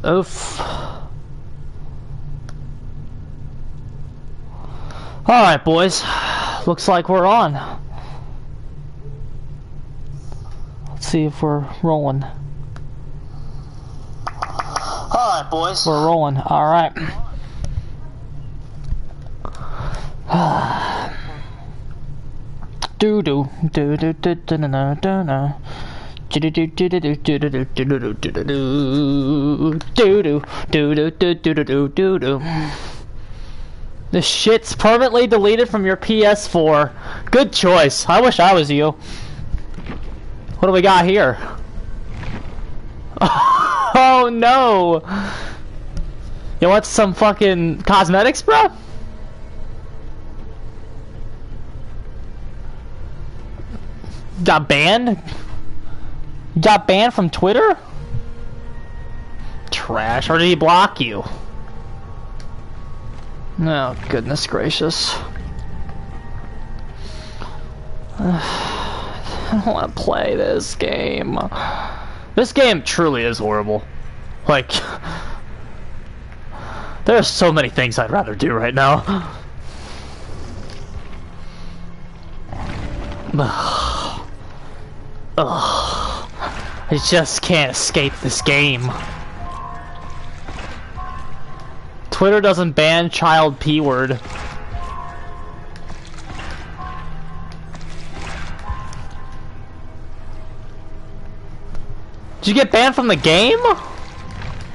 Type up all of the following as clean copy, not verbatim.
Oof. Alright, boys. Looks like we're on. Let's see if we're rolling. Alright, boys. We're rolling. Alright. Do do do do do do do do do. This shit's permanently deleted from your PS4. Good choice. I wish I was you. What do we got here? Oh no! You want some fucking cosmetics, bro? Got banned? Got banned from Twitter? Trash. Or did he block you? Oh, goodness gracious. I don't want to play this game. This game truly is horrible. Like, there are so many things I'd rather do right now. Ugh. I just can't escape this game. Twitter doesn't ban child P-word. Did you get banned from the game?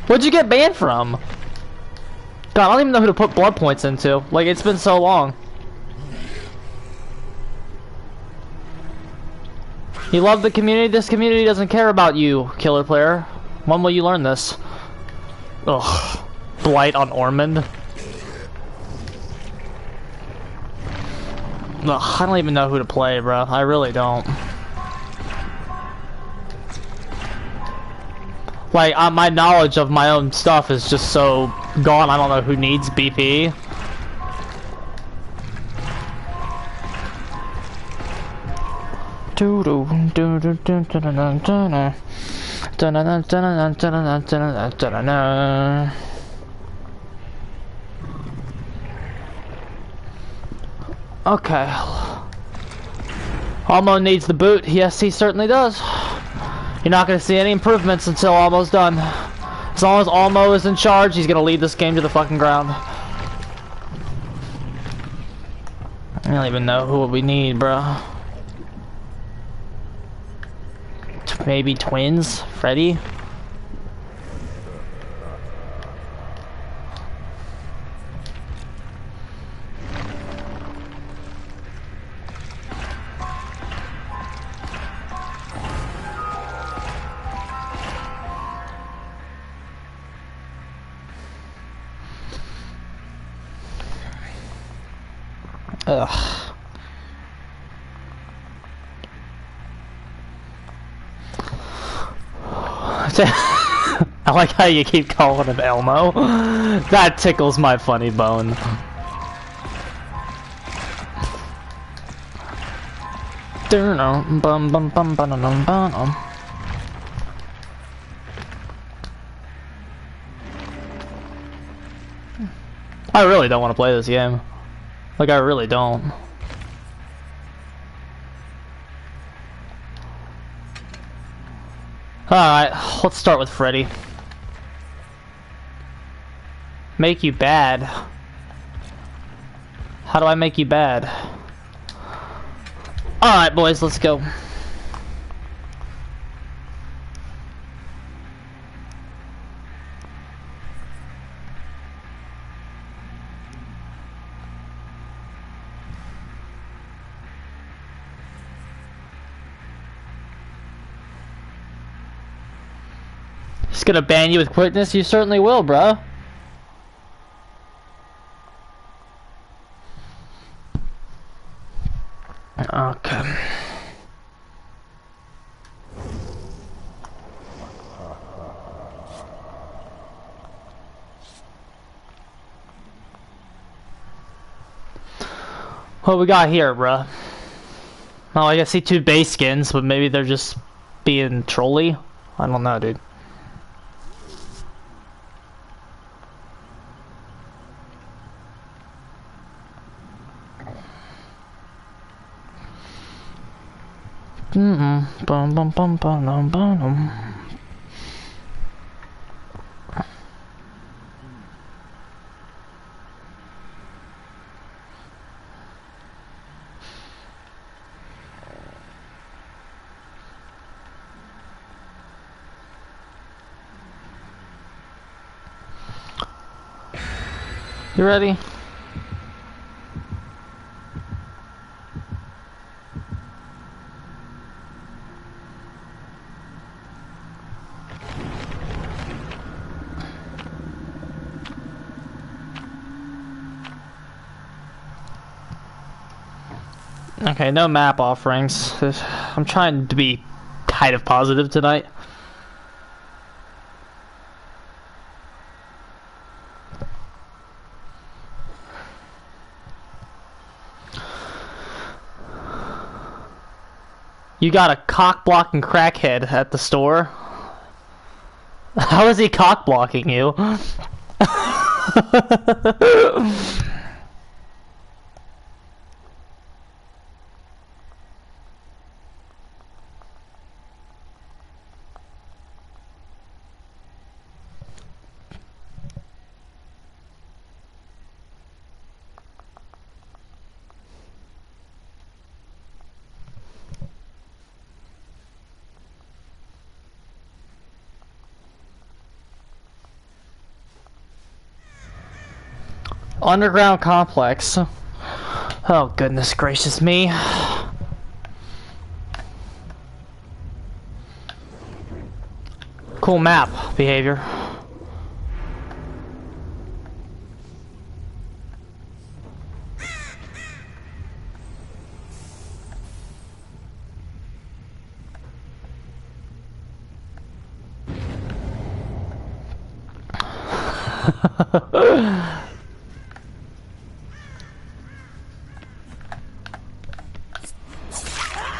What'd you get banned from? God, I don't even know who to put blood points into. Like, it's been so long. You love the community? This community doesn't care about you, killer player. When will you learn this? Ugh. Blight on Ormond. Ugh, I don't even know who to play, bro. I really don't. Like, my knowledge of my own stuff is just so gone, I don't know who needs BP. Okay. Almo needs the boot. Yes, he certainly does. You're not going to see any improvements until Almo's done. As long as Almo is in charge, he's going to lead this game to the fucking ground. I don't even know who we need, bro. Maybe twins? Freddy? Ugh. I like how you keep calling him Elmo. That tickles my funny bone. I really don't want to play this game. Like, I really don't. Alright, let's start with Freddy. Make you bad. How do I make you bad? Alright, boys, let's go. He's gonna ban you with quickness? You certainly will, bro. Okay. What we got here, bro? Oh, I see two base skins, but maybe they're just being trolly? I don't know, dude. Bum bum bum bum bum bum. You ready? Okay, no map offerings. I'm trying to be kind of positive tonight. You got a cock-blocking crackhead at the store? How is he cock-blocking you? Underground complex. Oh, goodness gracious me. Cool map behavior.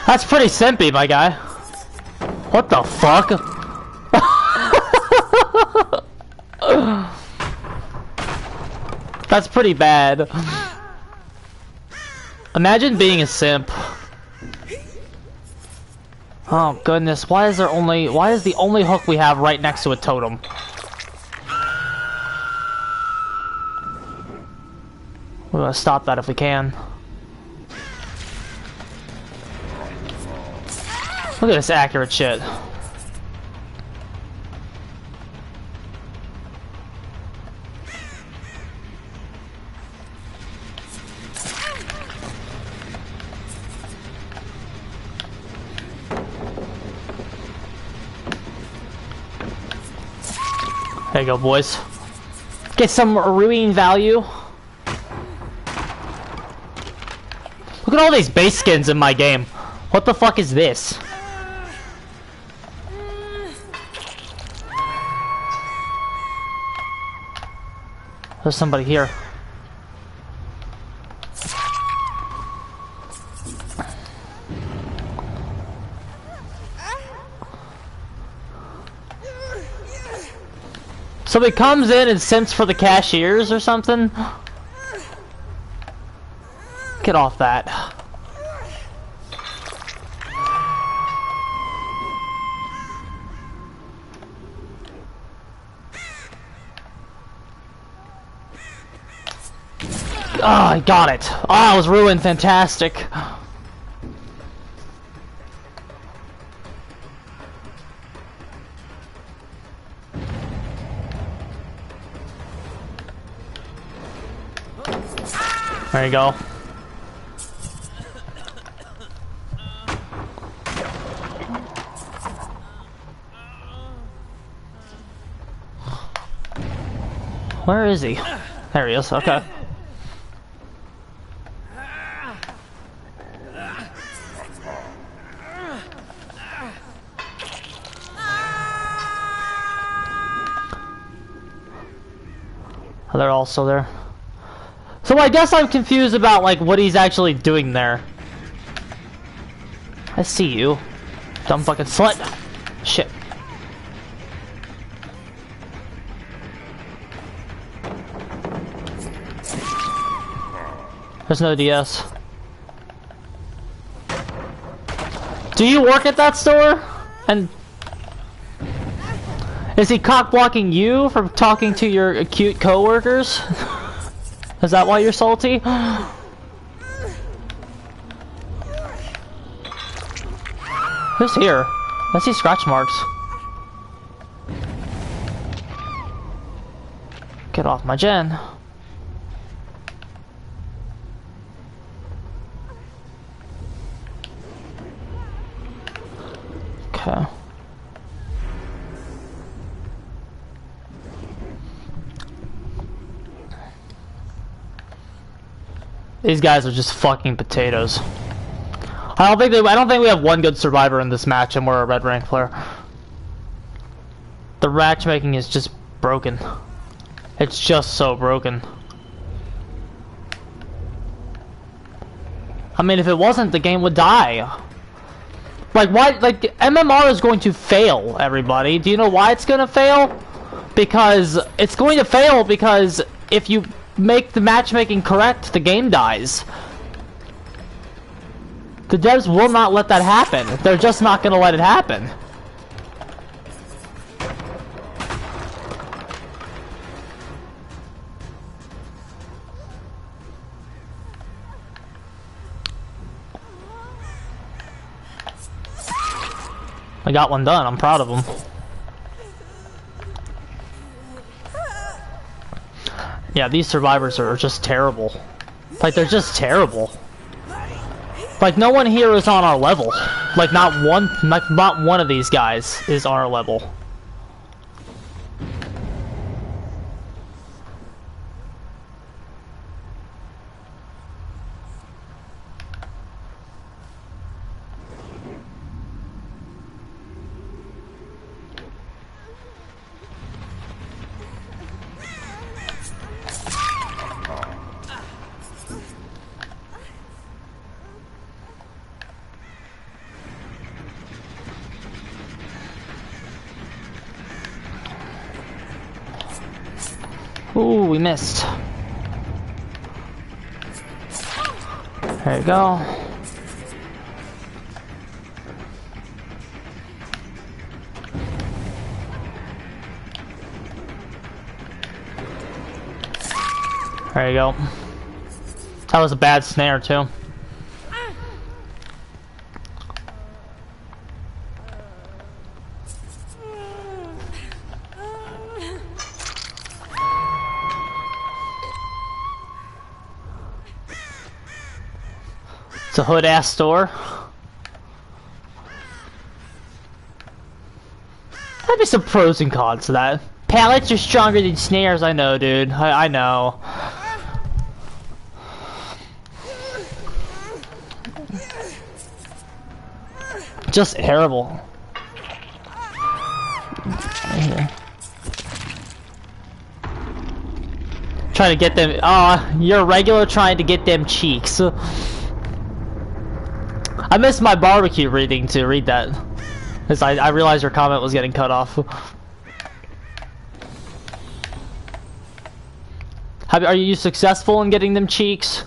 That's pretty simpy, my guy. What the fuck? That's pretty bad. Imagine being a simp. Oh goodness, why is the only hook we have right next to a totem? We're gonna stop that if we can. Look at this accurate shit. There you go, boys. Get some ruin value. Look at all these base skins in my game. What the fuck is this? There's somebody here. Somebody comes in and simps for the cashiers or something? Get off that. Oh, I got it. Oh, I was ruined. Fantastic. There you go. Where is he? There he is. Okay. They're also there. So I guess I'm confused about like what he's actually doing there. I see you, dumb fucking slut. Shit. There's no DS. Do you work at that store? And is he cock blocking you from talking to your cute coworkers? Is that why you're salty? Who's here? I see scratch marks. Get off my gen. Okay. These guys are just fucking potatoes. I don't think we have one good survivor in this match, and we're a red rank player. The matchmaking is just broken. It's just so broken. I mean, if it wasn't, the game would die. Like, why? Like, MMR is going to fail, everybody. Do you know why it's going to fail? Because it's going to fail because if you make the matchmaking correct, the game dies. The devs will not let that happen. They're just not going to let it happen. I got one done. I'm proud of them. Yeah, these survivors are just terrible. Like, they're just terrible. Like, no one here is on our level. Like, not one of these guys is on our level. Ooh, we missed. There you go. There you go. That was a bad snare too. It's a hood-ass store. There'd be some pros and cons to that. Pallets are stronger than snares, I know, dude. I know. Just terrible. Trying to get them. You're a regular trying to get them cheeks. I missed my barbecue reading to read that. Because I realized your comment was getting cut off. Are you successful in getting them cheeks?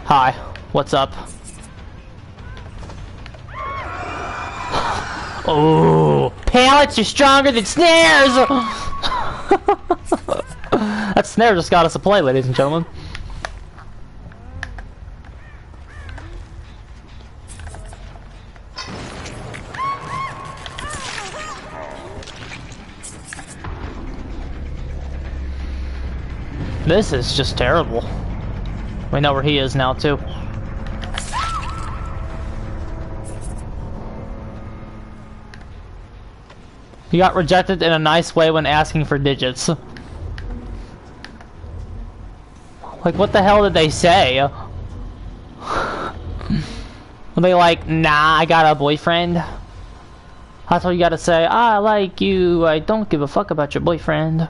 Hi, what's up? Oh, pallets are stronger than snares! That snare just got us a play, ladies and gentlemen. This is just terrible. We know where he is now, too. You got rejected in a nice way when asking for digits. Like, what the hell did they say? Were they like, nah, I got a boyfriend? That's what you gotta say. I like you. I don't give a fuck about your boyfriend.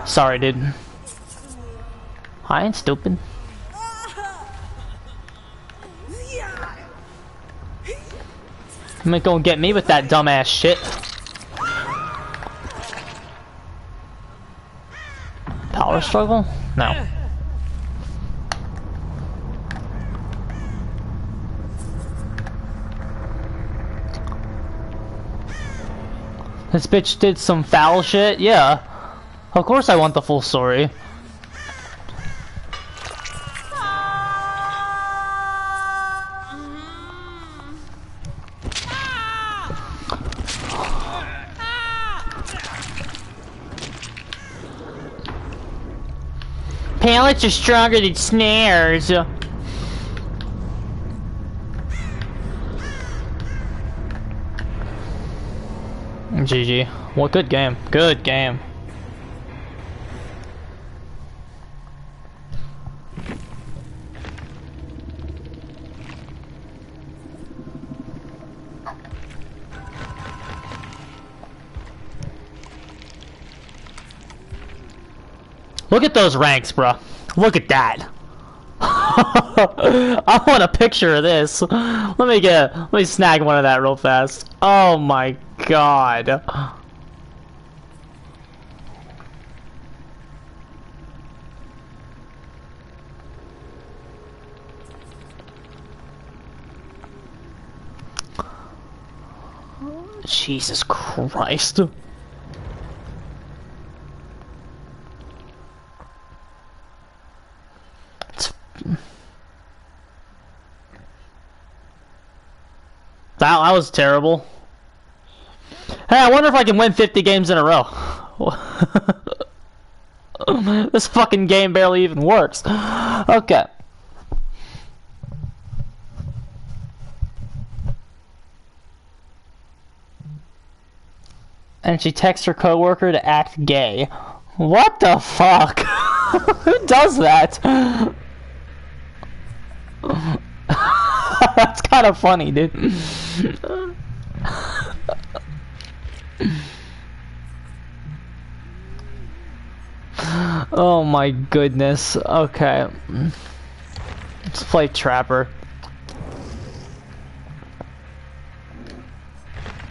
Sorry, dude. I ain't stupid. You ain't gonna get me with that dumbass shit. power struggle? No. This bitch did some foul shit? Yeah. Of course I want the full story. Pallets are stronger than snares. GG. What good game. Good game. Look at those ranks, bro. Look at that. I want a picture of this. Let me snag one of that real fast. Oh my god. Jesus Christ. That was terrible. Hey, I wonder if I can win 50 games in a row. This fucking game barely even works. Okay. And she texts her coworker to act gay. What the fuck? Who does that? That's kind of funny, dude. Oh my goodness. Okay. Let's play Trapper.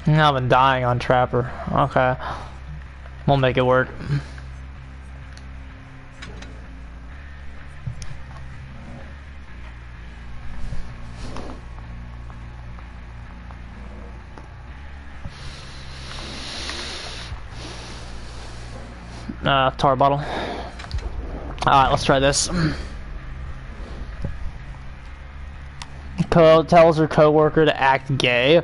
I've been dying on Trapper. Okay. We'll make it work. Tar bottle. Alright, let's try this. Tells her coworker to act gay.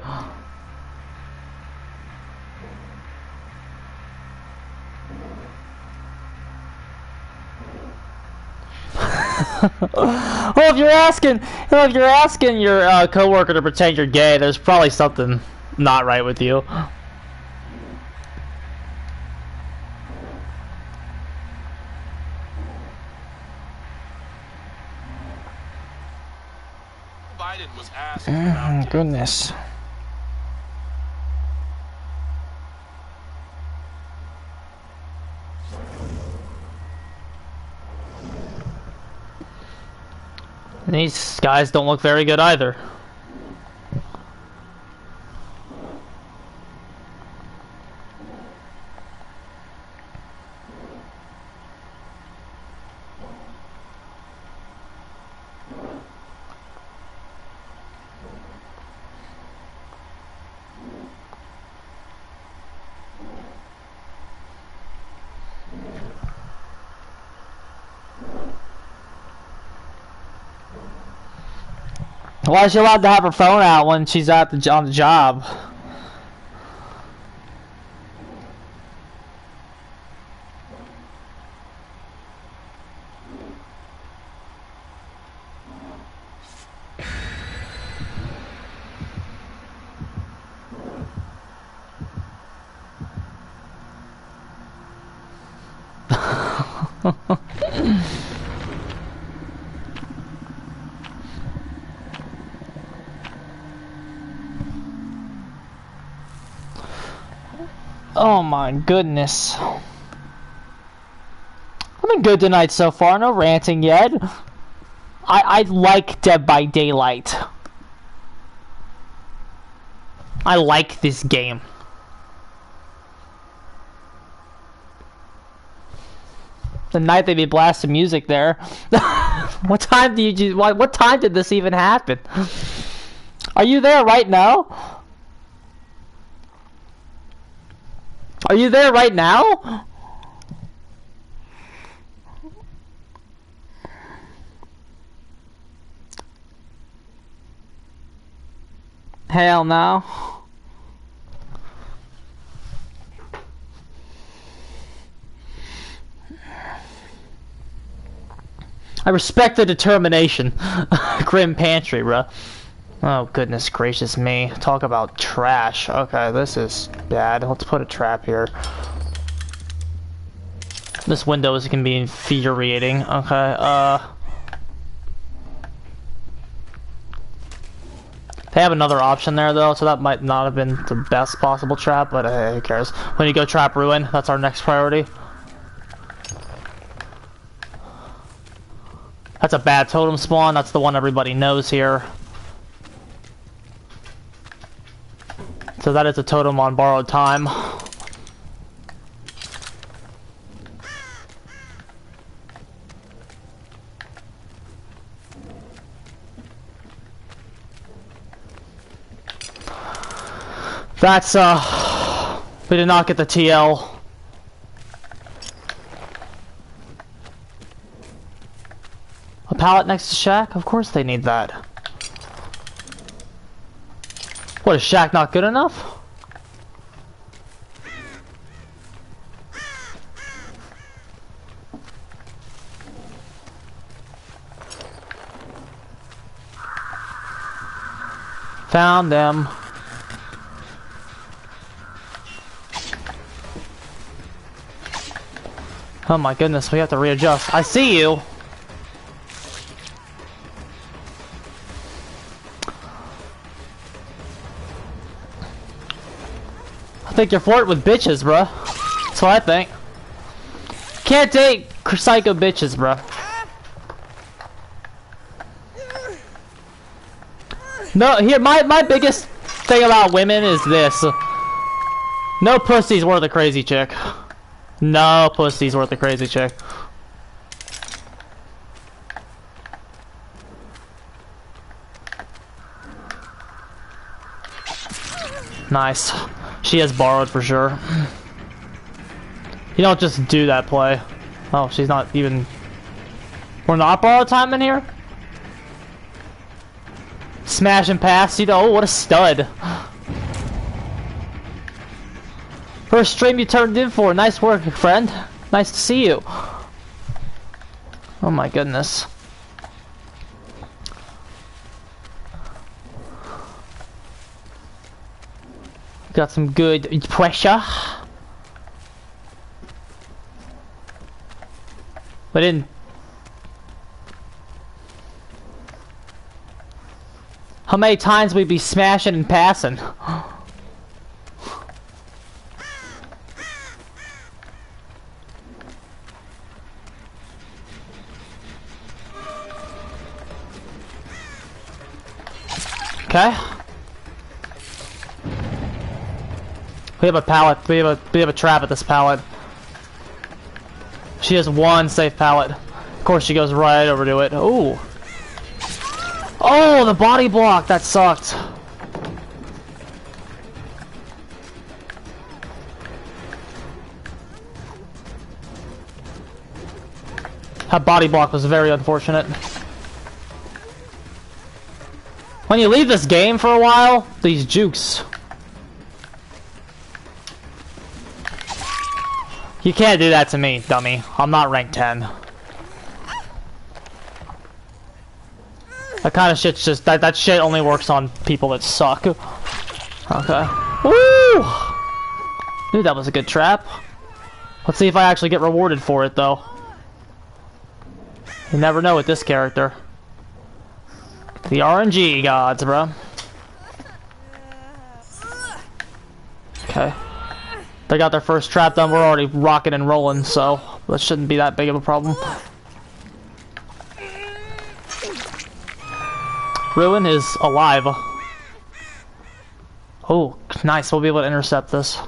Well, if you're asking your coworker to pretend you're gay, there's probably something not right with you. Biden was asked about goodness. These guys don't look very good either. Why is she allowed to have her phone out when she's on the job? Oh my goodness. I've been good tonight so far, no ranting yet. I like Dead by Daylight. I like this game. The night they be blasting music there. What time do you? What time did this even happen? Are you there right now? Are you there right now? Hell no. I respect the determination. Grim Pantry, bro. Oh, goodness gracious me. Talk about trash. Okay, this is bad. Let's put a trap here. This window is gonna be infuriating. Okay, they have another option there, though, so that might not have been the best possible trap, but who cares. When you go trap Ruin, that's our next priority. That's a bad totem spawn. That's the one everybody knows here. So that is a totem on borrowed time. That's, we did not get the TL. A pallet next to Shack? Of course they need that. What, is Shack not good enough? Found them. Oh my goodness, we have to readjust. I see you! I think you're flirting with bitches, bruh. That's what I think. Can't date psycho bitches, bruh. No, here, my biggest thing about women is this. No pussy's worth a crazy chick. No pussy's worth a crazy chick. Nice. She has borrowed for sure. You don't just do that play. Oh, she's not even... We're not borrowed time in here? Smash and pass, you know, what a stud. First stream you turned in for. Nice work, friend. Nice to see you. Oh my goodness. Got some good pressure. But didn't. How many times we be smashing and passing? Okay. We have a pallet. We have a trap at this pallet. She has one safe pallet. Of course, she goes right over to it. Ooh. Oh, the body block. That sucked. That body block was very unfortunate. When you leave this game for a while, these jukes. You can't do that to me, dummy. I'm not rank 10. That kind of shit's just... That shit only works on people that suck. Okay. Woo! Knew that was a good trap. Let's see if I actually get rewarded for it, though. You never know with this character. The RNG gods, bro. Okay. They got their first trap done. We're already rocking and rolling, so that shouldn't be that big of a problem. Ruin is alive. Oh, nice. We'll be able to intercept this.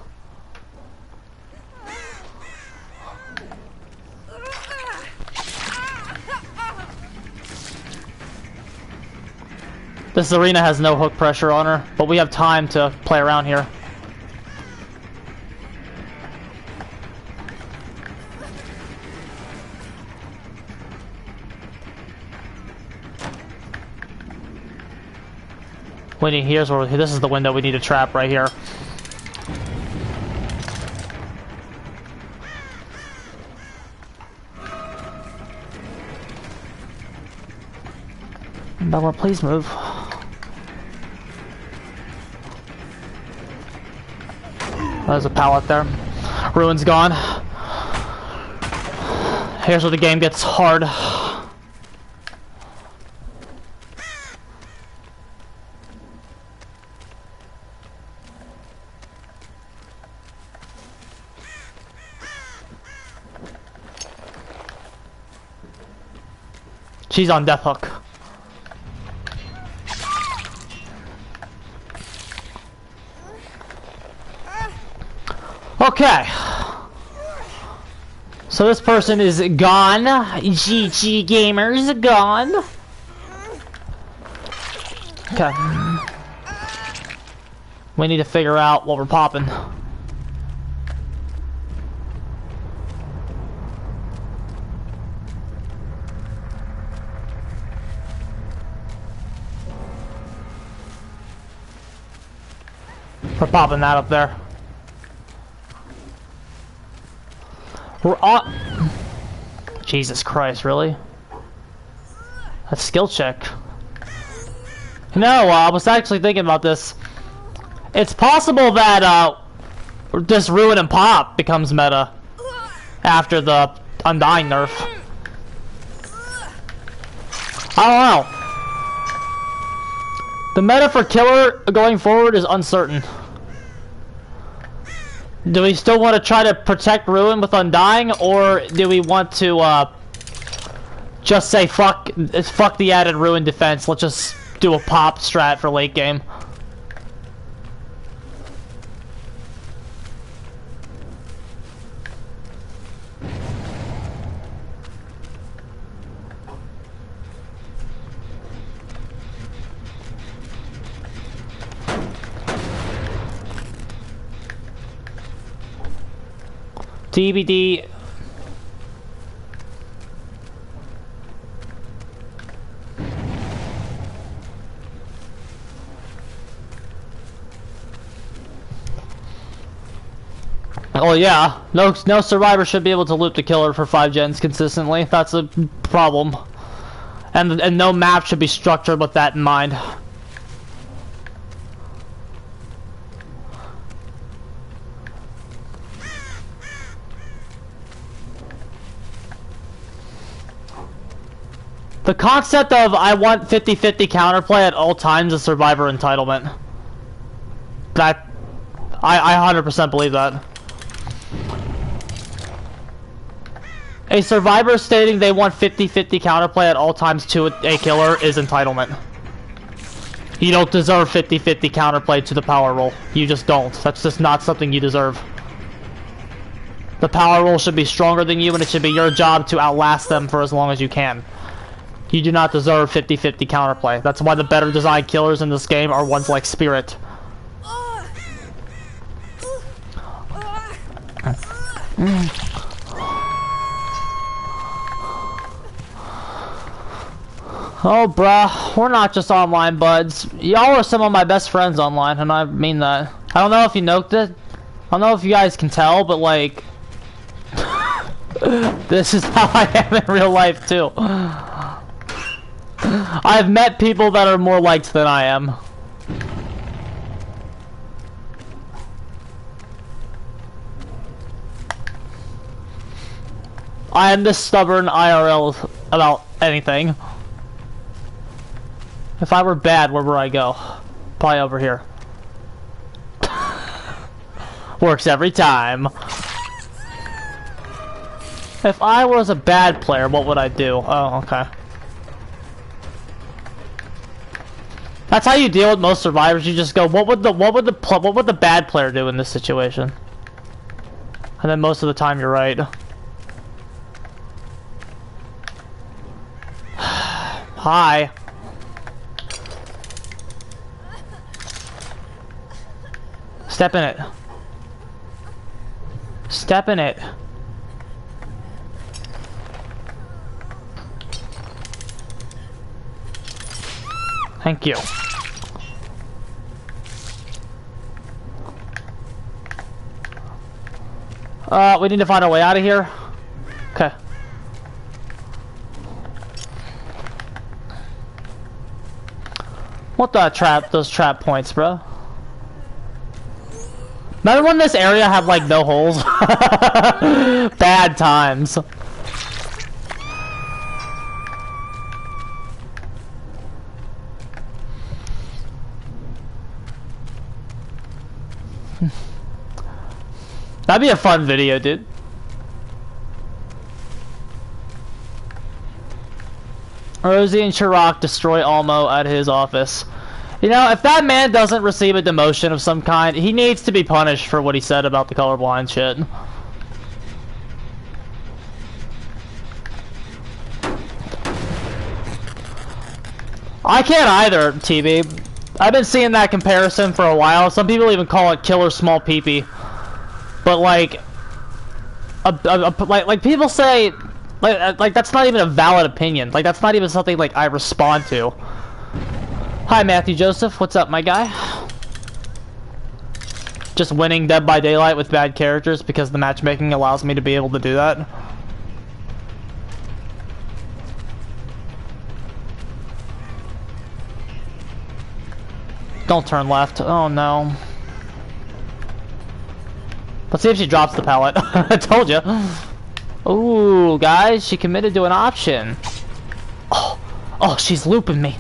This arena has no hook pressure on her, but we have time to play around here. Here's where this is the window we need to trap right here. Bella, please move. There's a pallet there. Ruin's gone. Here's where the game gets hard. She's on death hook. Okay. So this person is gone. GG gamers gone. Okay. We need to figure out what we're popping. We're popping that up there. We're on. Jesus Christ, really? That's skill check. No, I was actually thinking about this. It's possible that this Ruin and Pop becomes meta after the Undying nerf. I don't know. The meta for Killer going forward is uncertain. Do we still want to try to protect Ruin with Undying, or do we want to just say fuck the added Ruin defense? Let's just do a pop strat for late game. DVD. Oh yeah, no survivor should be able to loot the Killer for 5 gens consistently. That's a problem, and no map should be structured with that in mind. The concept of I want 50-50 counterplay at all times is survivor entitlement. That I 100% believe that. A survivor stating they want 50-50 counterplay at all times to a killer is entitlement. You don't deserve 50-50 counterplay to the power roll. You just don't. That's just not something you deserve. The power roll should be stronger than you, and it should be your job to outlast them for as long as you can. You do not deserve 50-50 counterplay. That's why the better designed killers in this game are ones like Spirit. Oh, bruh, we're not just online buds. Y'all are some of my best friends online, and I mean that. I don't know if you noticed it. I don't know if you guys can tell, but like, this is how I am in real life too. I've met people that are more liked than I am. I am this stubborn IRL about anything. If I were bad, where would I go? Probably over here. Works every time. If I was a bad player, what would I do? Oh, okay. That's how you deal with most survivors. You just go, what would the bad player do in this situation? And then most of the time you're right. Hi. Step in it. Step in it. Thank you. We need to find our way out of here. Okay. What the trap? Those trap points, bro. Remember when this area had like no holes? Bad times. That'd be a fun video, dude. Rosie and Chirac destroy Almo at his office. You know, if that man doesn't receive a demotion of some kind, he needs to be punished for what he said about the colorblind shit. I can't either, TV. I've been seeing that comparison for a while. Some people even call it killer small peepee. But like, like people say, like that's not even a valid opinion. Like that's not even something like I respond to. Hi Matthew Joseph, what's up, my guy? Just winning Dead by Daylight with bad characters because the matchmaking allows me to be able to do that. Don't turn left. Oh no. Let's see if she drops the pallet. I told you. Ooh, guys, she committed to an option. Oh, she's looping me.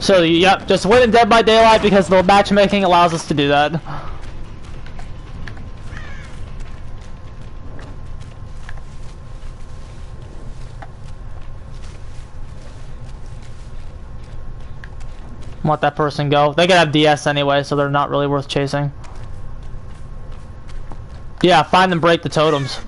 So, yep, just winning Dead by Daylight because the matchmaking allows us to do that. Let that person go. They can have DS anyway, so they're not really worth chasing. Yeah, find them, break the totems.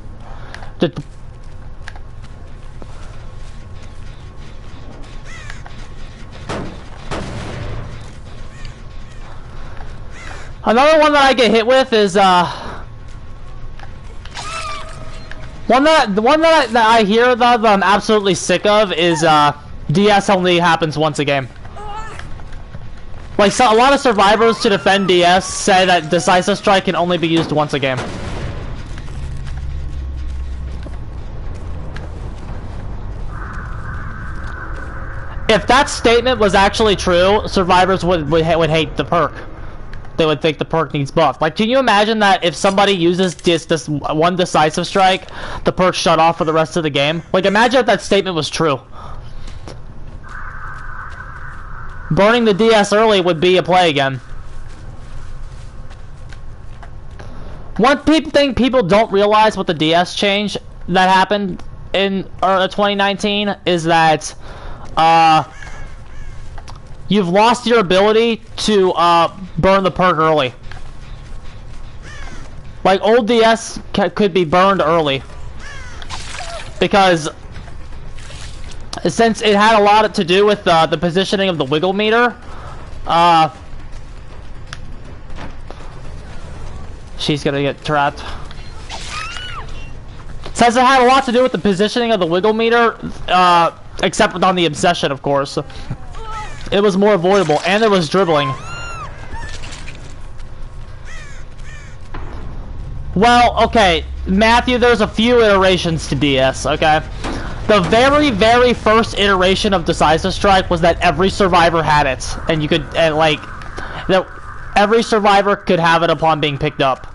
Another one that I get hit with is the one that I hear that I'm absolutely sick of is DS only happens once a game. Like so, a lot of survivors to defend DS say that Decisive Strike can only be used once a game. If that statement was actually true, survivors would hate the perk. They would think the perk needs buffed. Like, can you imagine that if somebody uses this one Decisive Strike, the perk shut off for the rest of the game? Like, imagine if that statement was true. Burning the DS early would be a play again. One thing people don't realize with the DS change that happened in 2019 is that you've lost your ability to burn the perk early. Like, old DS could be burned early because since it had a lot to do with the positioning of the wiggle meter, she's gonna get trapped. Since it had a lot to do with the positioning of the wiggle meter, except on the obsession, of course, it was more avoidable, and there was dribbling. Well, okay, Matthew, there's a few iterations to DS, okay? The very, very first iteration of Decisive Strike was that every survivor had it, and you could, and like, that every survivor could have it upon being picked up.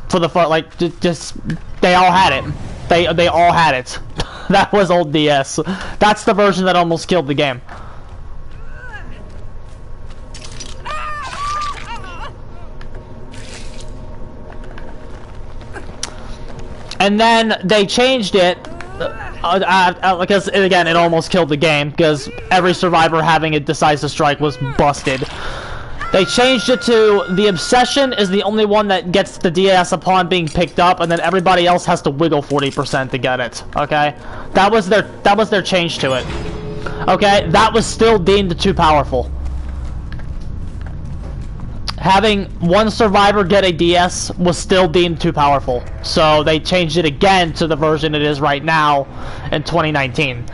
For the fun, like, just, they all had it. They all had it. That was old DS. That's the version that almost killed the game. And then they changed it because, again, it almost killed the game because every survivor having a Decisive Strike was busted. They changed it to the obsession is the only one that gets the DS upon being picked up, and then everybody else has to wiggle 40% to get it. Okay, that was their change to it. Okay, that was still deemed too powerful. having one survivor get a DS was still deemed too powerful. So they changed it again to the version it is right now in 2019.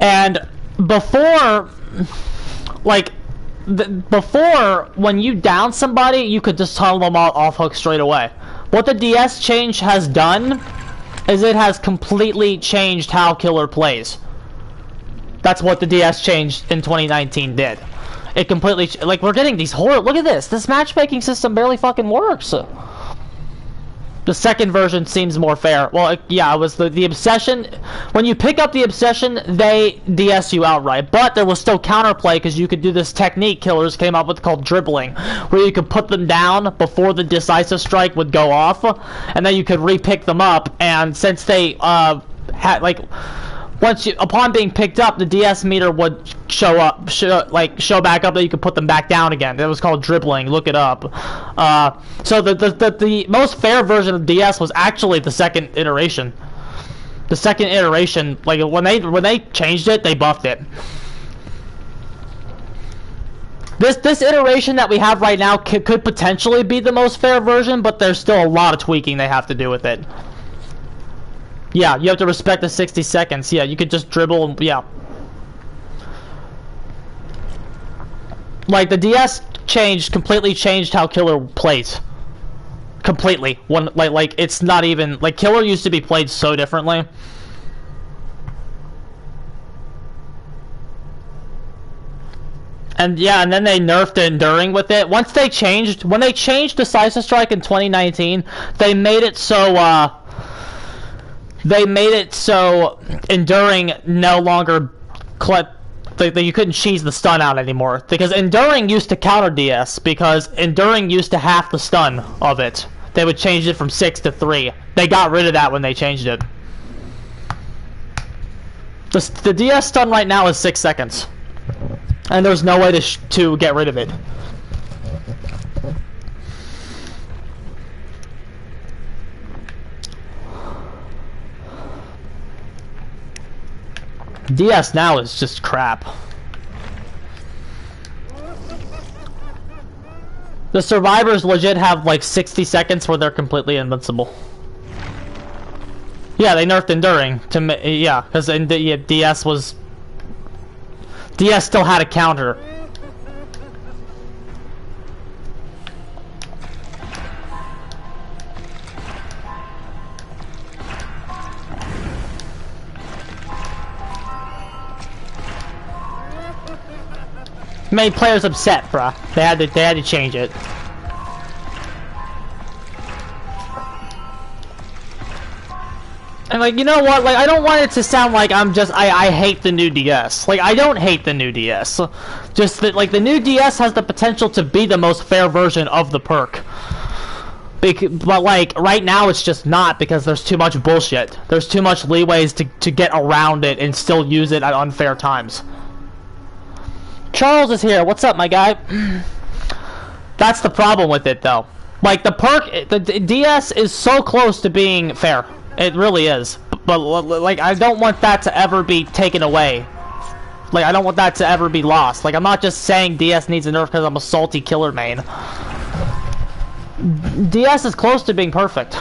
And before, like, before, when you down somebody, you could just tunnel them off hook straight away. What the DS change has done is it has completely changed how killer plays. That's what the DS change in 2019 did. It completely, like, we're getting these horror, look at this. This matchmaking system barely fucking works. The second version seems more fair. Well, yeah, it was the obsession. When you pick up the obsession, they DS you outright. But there was still counterplay because you could do this technique killers came up with called dribbling, where you could put them down before the decisive strike would go off, and then you could re-pick them up. And since they had like, once you upon being picked up, the DS meter would show back up that you could put them back down again. It was called dribbling. Look it up. So the most fair version of DS was actually the second iteration. The second iteration, like when they changed it, they buffed it. This iteration that we have right now could potentially be the most fair version, but there's still a lot of tweaking they have to do with it. Yeah, you have to respect the 60 seconds. Yeah, you could just dribble and, yeah. Like, the DS completely changed how killer plays. Completely. Like it's not even, like, killer used to be played so differently. And yeah, and then they nerfed enduring with it. When they changed decisive strike in 2019, they made it so, enduring no longer you couldn't cheese the stun out anymore, because enduring used to counter DS, because enduring used to half the stun of it. They would change it from 6 to 3. They got rid of that when they changed it. The DS stun right now is 6 seconds, and there's no way to get rid of it. DS now is just crap. The survivors legit have like 60 seconds where they're completely invincible. Yeah, they nerfed enduring to, yeah, because DS still had a counter. Made players upset, bruh. They had to change it. And like, you know what? Like, I don't want it to sound like I hate the new DS. Like, I don't hate the new DS. Just that, like, the new DS has the potential to be the most fair version of the perk. But like, right now it's just not, because there's too much bullshit. There's too much leeways to get around it and still use it at unfair times. Charles is here. What's up, my guy? That's the problem with it, though. Like, the perk, the DS is so close to being fair. It really is. But, like, I don't want that to ever be taken away. Like, I don't want that to ever be lost. Like, I'm not just saying DS needs a nerf because I'm a salty killer main. DS is close to being perfect.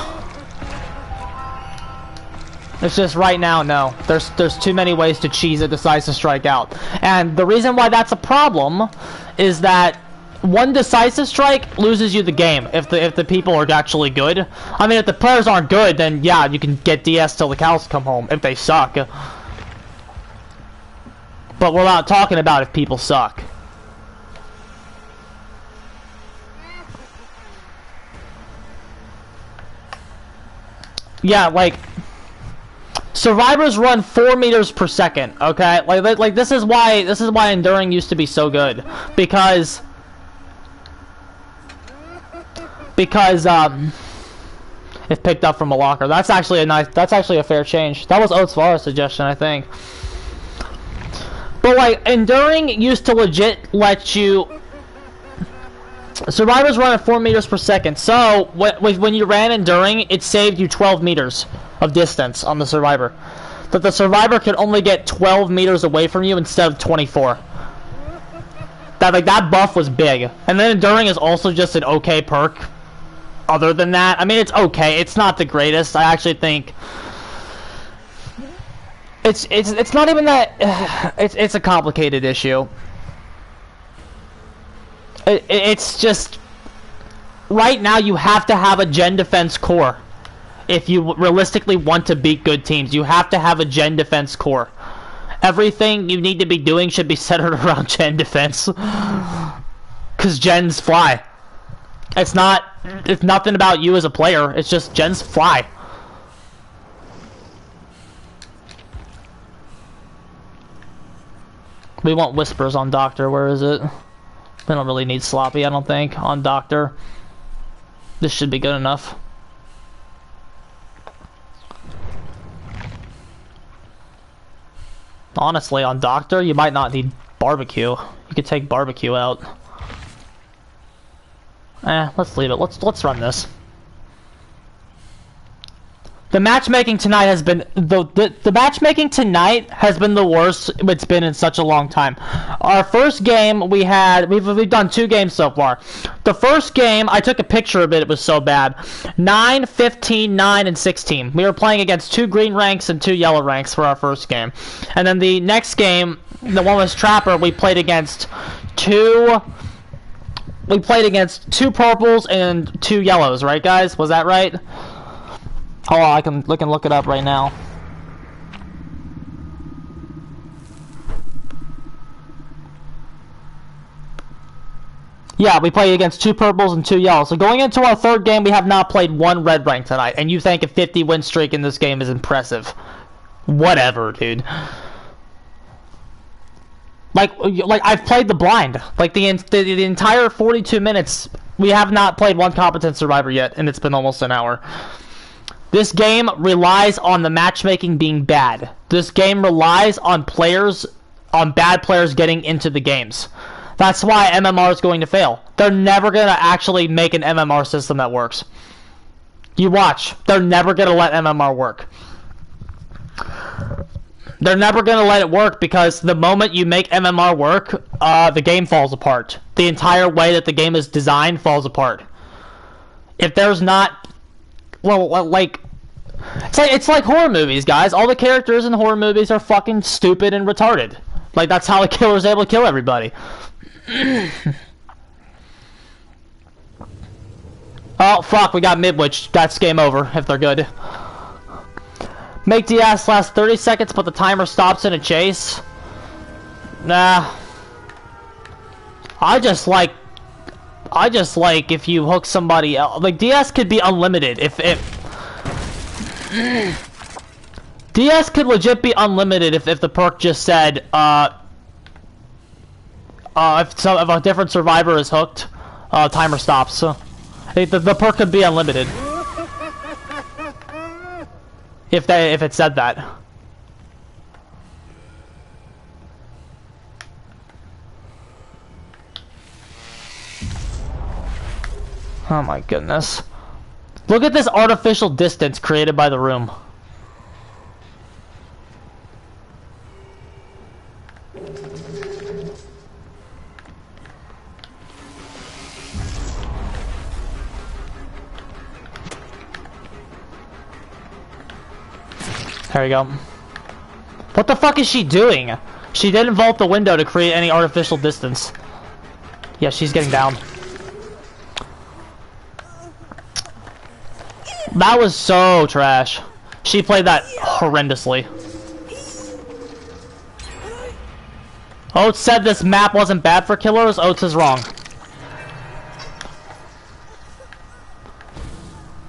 It's just right now, no. There's too many ways to cheese a decisive strike out. And the reason why that's a problem is that one decisive strike loses you the game if the people are actually good. I mean, if the players aren't good, then yeah, you can get DS till the cows come home if they suck. But we're not talking about if people suck. Yeah, like, survivors run 4 meters per second, okay? Like this is why enduring used to be so good, because if picked up from a locker. That's actually a fair change. That was Oates Vara's suggestion, I think. But like, enduring used to legit let you. Survivors run at 4 meters per second, so when you ran enduring, it saved you 12 meters. of distance on the survivor. That the survivor could only get 12 meters away from you instead of 24. That buff was big. And then Enduring is also just an okay perk. Other than that, I mean, it's okay. It's not the greatest. I actually think it's not even that. It's a complicated issue. It's just right now you have to have a gen defense core if you realistically want to beat good teams. You have to have a gen defense core. Everything you need to be doing should be centered around gen defense, because gens fly. It's nothing about you as a player. It's just gens fly. We want whispers on Doctor. Where is it? We don't really need sloppy, I don't think, on Doctor. This should be good enough. Honestly, on Doctor, you might not need barbecue. You could take barbecue out. Let's leave it. Let's run this. The matchmaking tonight has been the matchmaking tonight has been the worst it's been in such a long time. Our first game we've done 2 games so far. The first game I took a picture of it. It was so bad. 9, 15, 9, and 16. We were playing against 2 green ranks and 2 yellow ranks for our first game, and then the next game, the one was Trapper. We played against 2 purples and 2 yellows. Right, guys? Was that right? Oh, I can look it up right now. Yeah, we played against 2 purples and 2 yellows. So going into our third game, we have not played 1 red rank tonight. And you think a 50 win streak in this game is impressive? Whatever, dude. Like I've played the blind. Like the entire 42 minutes, we have not played 1 competent survivor yet, and it's been almost an hour. This game relies on the matchmaking being bad. This game relies on bad players getting into the games. That's why MMR is going to fail. They're never going to actually make an MMR system that works. You watch. They're never going to let MMR work. They're never going to let it work because the moment you make MMR work, the game falls apart. The entire way that the game is designed falls apart. If there's not... Well, like... It's like horror movies, guys. All the characters in horror movies are fucking stupid and retarded. Like, that's how the killer's able to kill everybody. Oh, fuck, we got Midwich. That's game over, if they're good. Make DS last 30 seconds, but the timer stops in a chase. Nah. I just like if you hook somebody else. Like, DS could be unlimited if DS could legit be unlimited if the perk just said, if a different survivor is hooked, timer stops. So the perk could be unlimited if it said that. Oh my goodness. Look at this artificial distance created by the room. There you go. What the fuck is she doing? She didn't vault the window to create any artificial distance. Yeah, she's getting down. That was so trash. She played that horrendously. Oates said this map wasn't bad for killers. Oates is wrong.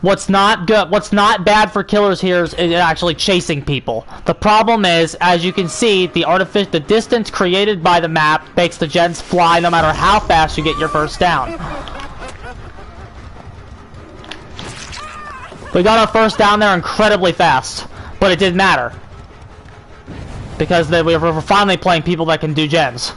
What's not bad for killers here is actually chasing people. The problem is, as you can see, the distance created by the map makes the gens fly no matter how fast you get your first down. We got our first down there incredibly fast, but it didn't matter. Because we were finally playing people that can do gens.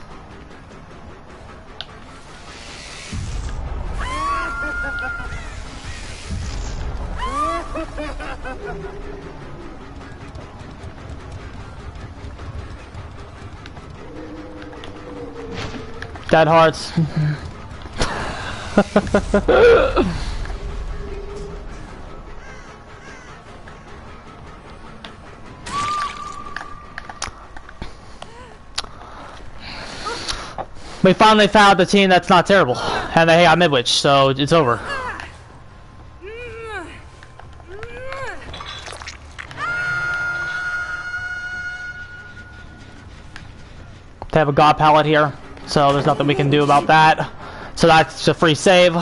Dead hearts. We finally found the team that's not terrible, and they got Midwich, so it's over. They have a god pallet here, so there's nothing we can do about that. So that's a free save.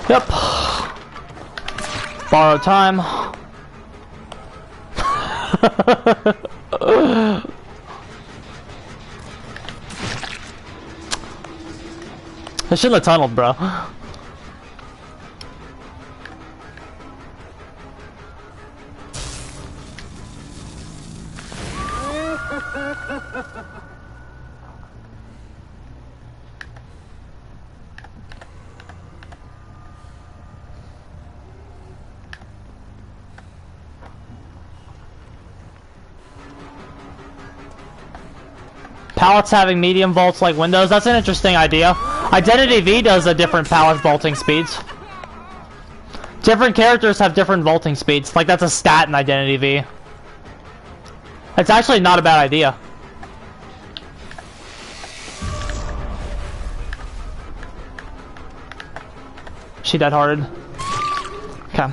Yep. Borrowed time. I shouldn't have tunneled, bro. Pallets having medium vaults like windows, that's an interesting idea. Identity V does a different pallet vaulting speeds. Different characters have different vaulting speeds, like that's a stat in Identity V. It's actually not a bad idea. She dead-hearted. Okay.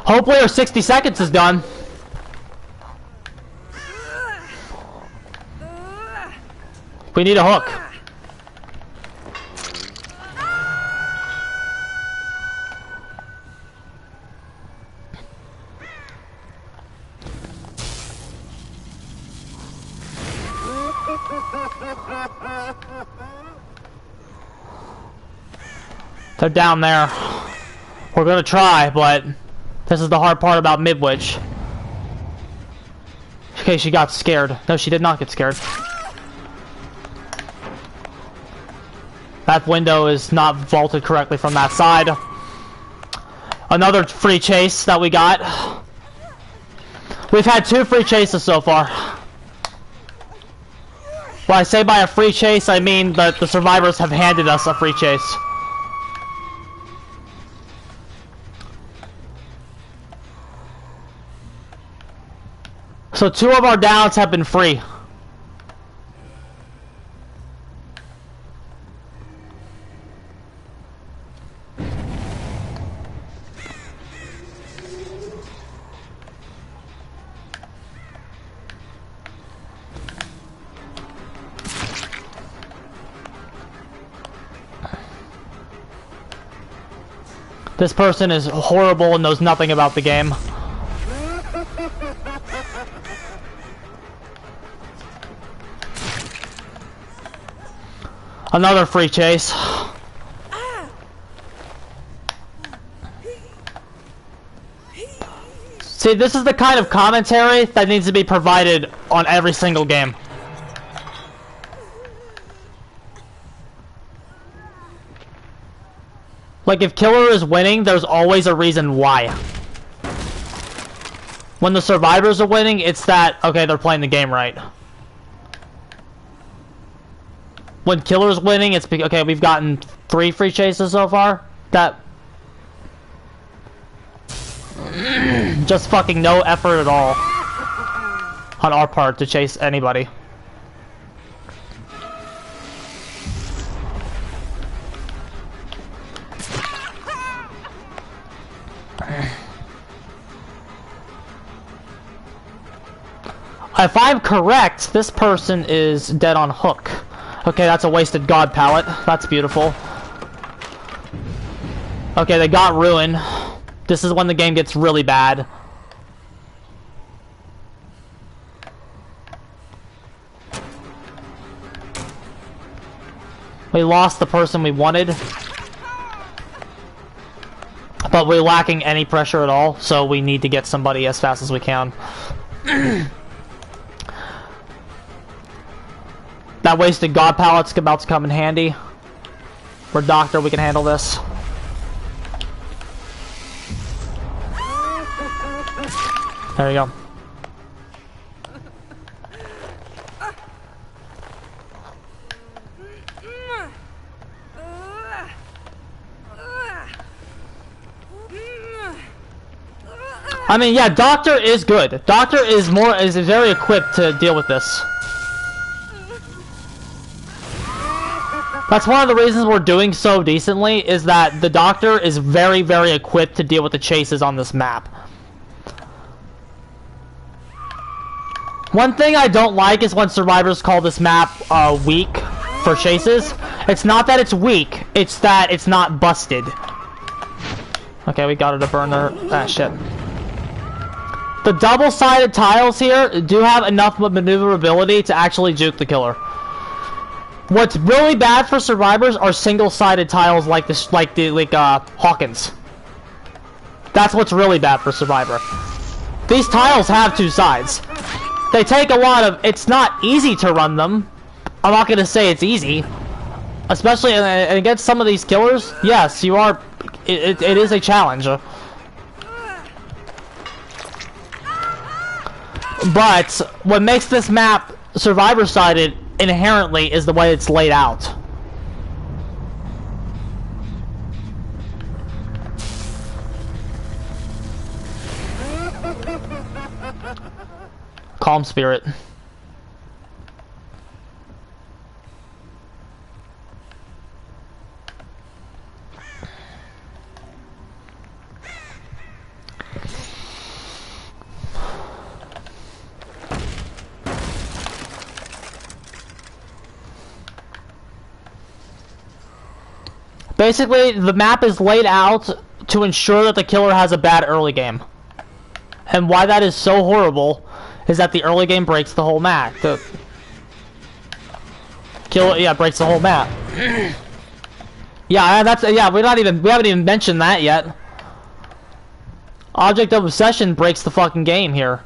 Hopefully her 60 seconds is done. We need a hook. They're down there. We're gonna try, but this is the hard part about Midwich. Okay, she got scared. No, she did not get scared. That window is not vaulted correctly from that side. Another free chase that we got. We've had 2 free chases so far. When I say by a free chase, I mean that the survivors have handed us a free chase. So 2 of our downs have been free. This person is horrible and knows nothing about the game. Another free chase. See, this is the kind of commentary that needs to be provided on every single game. Like, if Killer is winning, there's always a reason why. When the survivors are winning, it's that, okay, they're playing the game right. When Killer's winning, it's okay, we've gotten 3 free chases so far. That... just fucking no effort at all on our part to chase anybody. If I'm correct, this person is dead on hook. Okay, that's a wasted god pallet. That's beautiful. Okay, they got ruin. This is when the game gets really bad. We lost the person we wanted. But we're lacking any pressure at all, so we need to get somebody as fast as we can. That wasted god pallet's about to come in handy. We're doctor, we can handle this. There you go. I mean, yeah, Doctor is good. Doctor is very equipped to deal with this. That's one of the reasons we're doing so decently, is that the Doctor is very, very equipped to deal with the chases on this map. One thing I don't like is when survivors call this map weak for chases. It's not that it's weak, it's that it's not busted. Okay, we got her to burn her. Ah, shit. The double-sided tiles here do have enough maneuverability to actually juke the killer. What's really bad for survivors are single-sided tiles like this, Hawkins. That's what's really bad for survivor. These tiles have two sides. They take a lot of. It's not easy to run them. I'm not gonna say it's easy, especially against some of these killers. Yes, you are. It is a challenge. But what makes this map survivor-sided inherently is the way it's laid out. Calm spirit. Basically, the map is laid out to ensure that the killer has a bad early game. And why that is so horrible is that the early game breaks the whole map. The killer, yeah, breaks the whole map. Yeah, we haven't even mentioned that yet. Object of Obsession breaks the fucking game here.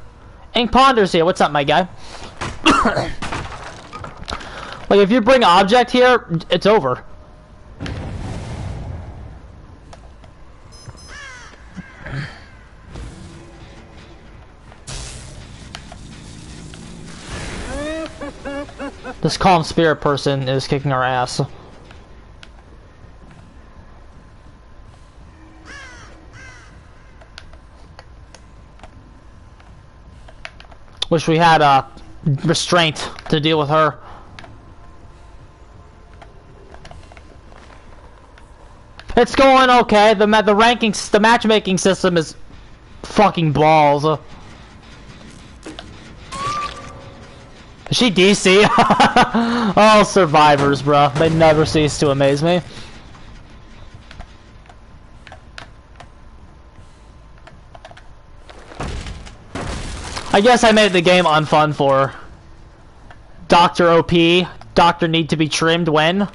Ink Ponders here, what's up, my guy? Like, if you bring Object here, it's over. This calm spirit person is kicking our ass. Wish we had a restraint to deal with her. It's going okay. The rankings, the matchmaking system is fucking balls. Is she DC? Oh, survivors, bro. They never cease to amaze me. I guess I made the game unfun for her. Dr. OP. Doctor need to be trimmed when?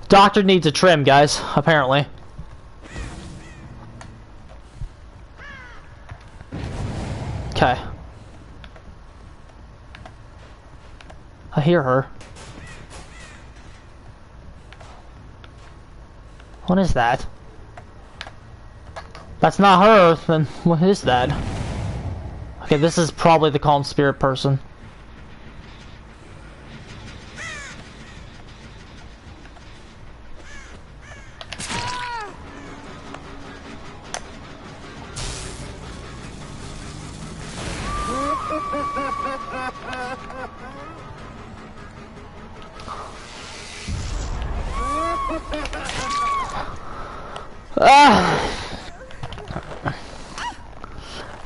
Doctor needs a trim, guys, apparently. Okay. I hear her. What is that? That's not her, then what is that? Okay, this is probably the calm spirit person.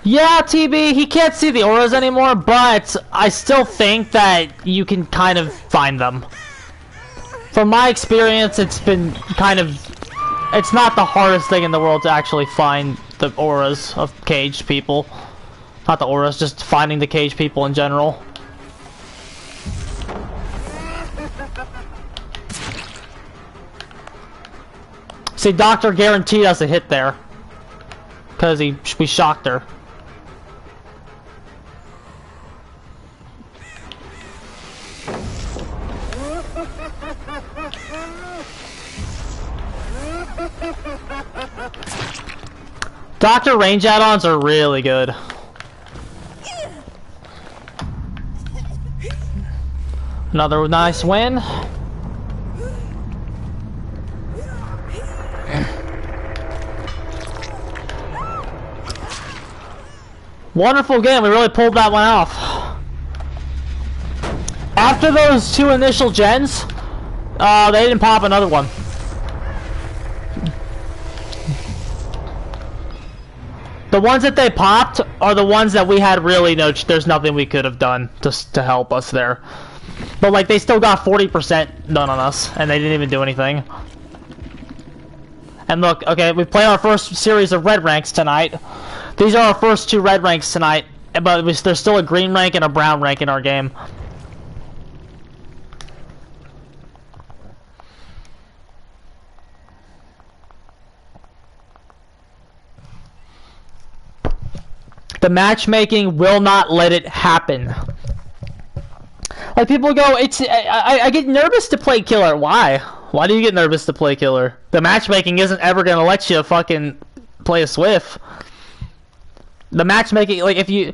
Yeah, TB, he can't see the auras anymore, but I still think that you can kind of find them. From my experience, it's been kind of... It's not the hardest thing in the world to actually find the auras of caged people. Not the auras, just finding the caged people in general. See, Doctor guaranteed us a hit there. Because we shocked her. Doctor range add-ons are really good. Another nice win. Wonderful game. We really pulled that one off. After those 2 initial gens, they didn't pop another one. The ones that they popped are the ones that we had really there's nothing we could have done to help us there. But like they still got 40% done on us and they didn't even do anything. And look, okay, we play our first series of red ranks tonight. These are our first 2 red ranks tonight, but there's still a green rank and a brown rank in our game. The matchmaking will not let it happen. Like people go, I get nervous to play killer. Why? Why do you get nervous to play killer? The matchmaking isn't ever gonna let you fucking play a Swift. The matchmaking, like if you,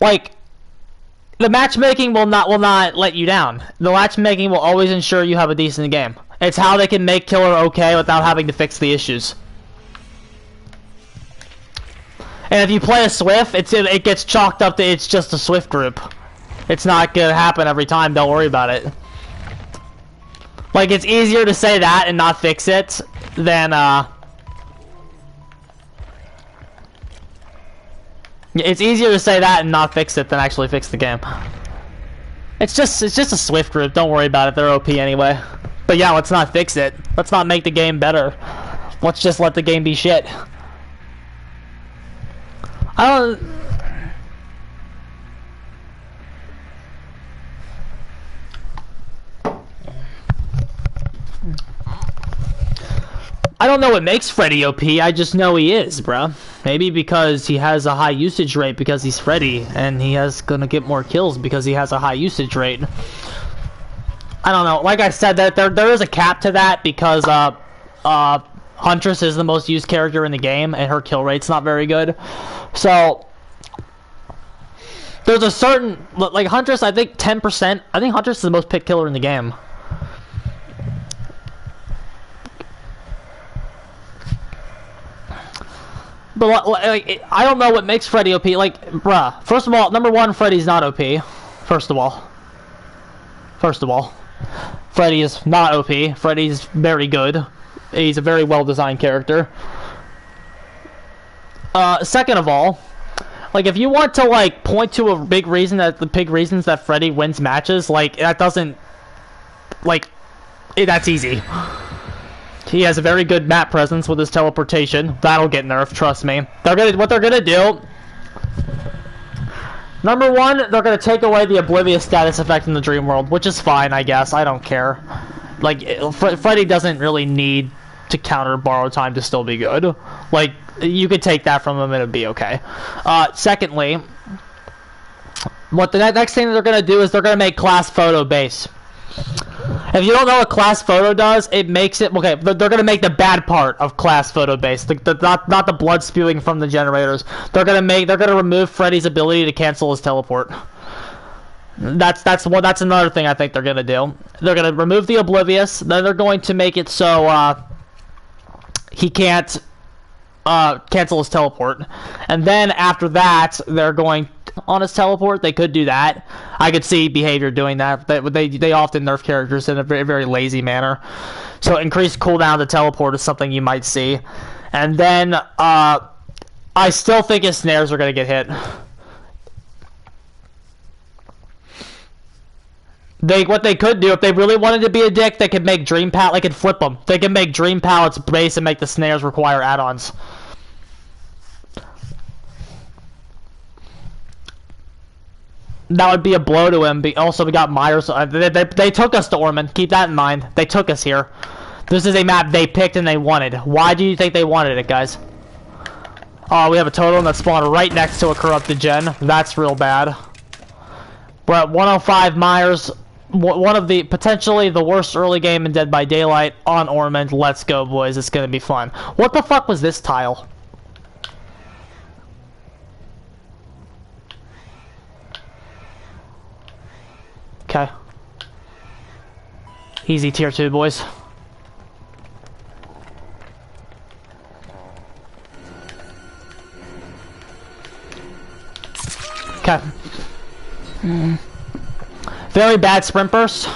like, the matchmaking will not let you down. The matchmaking will always ensure you have a decent game. It's how they can make killer okay without having to fix the issues. And if you play a Swift, it gets chalked up to it's just a Swift group. It's not gonna happen every time. Don't worry about it. Like it's easier to say that and not fix it than it's easier to say that and not fix it than actually fix the game. It's just a Swift group. Don't worry about it. They're OP anyway. But yeah, let's not fix it. Let's not make the game better. Let's just let the game be shit. I don't know what makes Freddy OP, I just know he is, bruh. Maybe because he has a high usage rate because he's Freddy, and he has gonna get more kills because he has a high usage rate. I don't know, like I said, that there is a cap to that because Huntress is the most used character in the game, and her kill rate's not very good. So there's a certain, like Huntress, I think 10%, I think Huntress is the most picked killer in the game. But like, I don't know what makes Freddy OP. Like, bruh. First of all, number 1, Freddy's not OP. First of all, Freddy is not OP. Freddy's very good. He's a very well-designed character. Second of all, like if you want to like point to a big reason that Freddy wins matches, like that doesn't, like, that's easy. He has a very good map presence with his teleportation. That'll get nerfed, trust me. What they're gonna do. Number 1, they're gonna take away the oblivious status effect in the dream world, which is fine, I guess. I don't care. Like Freddy doesn't really need to counter borrowed time to still be good. Like you could take that from him and it'd be okay. Secondly, what the next thing they're gonna do is they're gonna make class photo base. If you don't know what class photo does, it makes it okay. They're gonna make the bad part of class photo base, not the blood spewing from the generators. They're gonna remove Freddy's ability to cancel his teleport. That's another thing I think they're gonna do. They're gonna remove the oblivious. Then they're going to make it so he can't cancel his teleport. And then after that, they're going on his teleport. They could do that. I could see behavior doing that. They often nerf characters in a very, very lazy manner. So increased cooldown to teleport is something you might see. And then I still think his snares are going to get hit. What they could do, if they really wanted to be a dick, they could make Dream Palette, they could flip them. They could make Dream Palettes base and make the snares require add-ons. That would be a blow to him. Also, we got Myers. They took us to Ormond. Keep that in mind. They took us here. This is a map they picked and they wanted. Why do you think they wanted it, guys? Oh, we have a totem that spawned right next to a corrupted gen. That's real bad. We're at 105 Myers. One of the, potentially the worst early game in Dead by Daylight on Ormond. Let's go, boys. It's going to be fun. What the fuck was this tile? Okay. Easy tier 2, boys. Okay. Very bad sprint burst.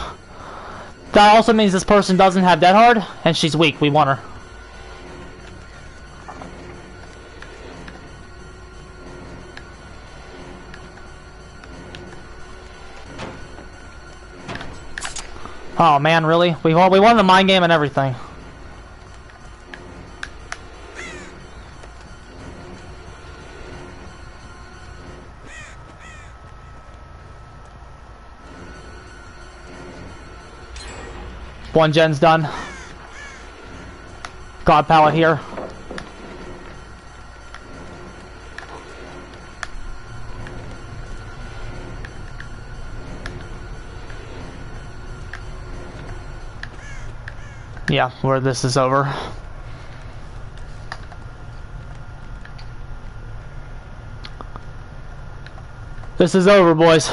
That also means this person doesn't have dead hard, and she's weak. We want her. Oh man, really? We won the mind game and everything. One gen's done. God pallet here. Yeah, where this is over. This is over, boys.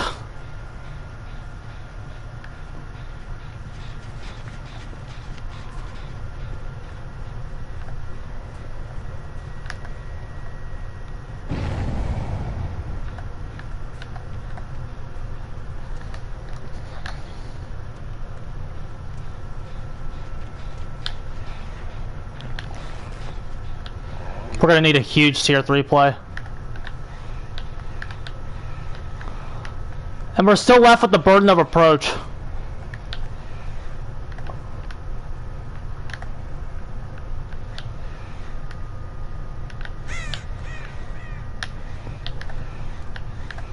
We're gonna need a huge tier 3 play. And we're still left with the burden of approach.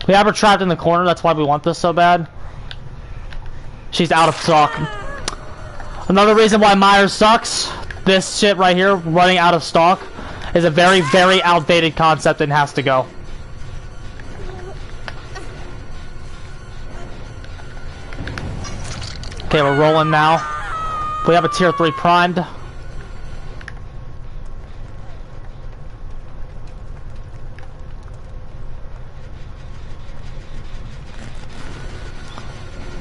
We have her trapped in the corner, that's why we want this so bad. She's out of stock. Another reason why Myers sucks, this shit right here, running out of stock, is a very, very outdated concept and has to go. Okay, we're rolling now. We have a tier 3 primed.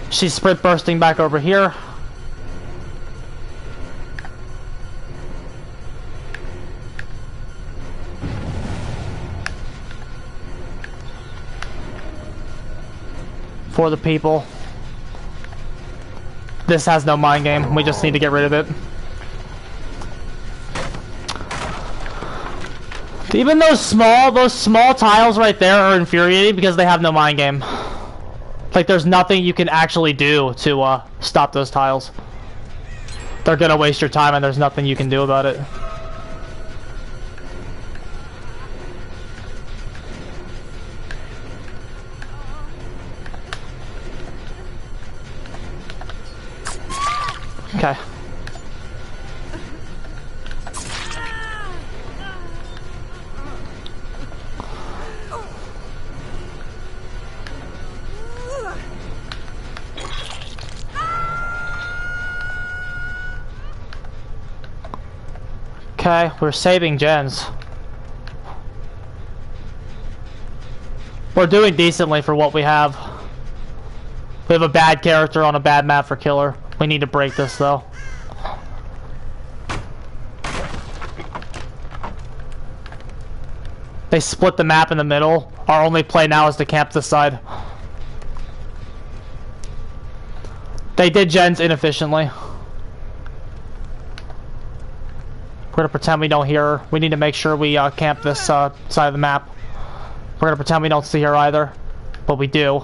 She's sprint bursting back over here. For the people. This has no mind game. We just need to get rid of it. Even those small tiles right there are infuriating because they have no mind game. Like there's nothing you can actually do to stop those tiles. They're gonna waste your time and there's nothing you can do about it. Okay. Okay, we're saving gens. We're doing decently for what we have. We have a bad character on a bad map for killer. We need to break this though. They split the map in the middle. Our only play now is to camp this side. They did gens inefficiently. We're gonna pretend we don't hear her. We need to make sure we camp this side of the map. We're gonna pretend we don't see her either, but we do.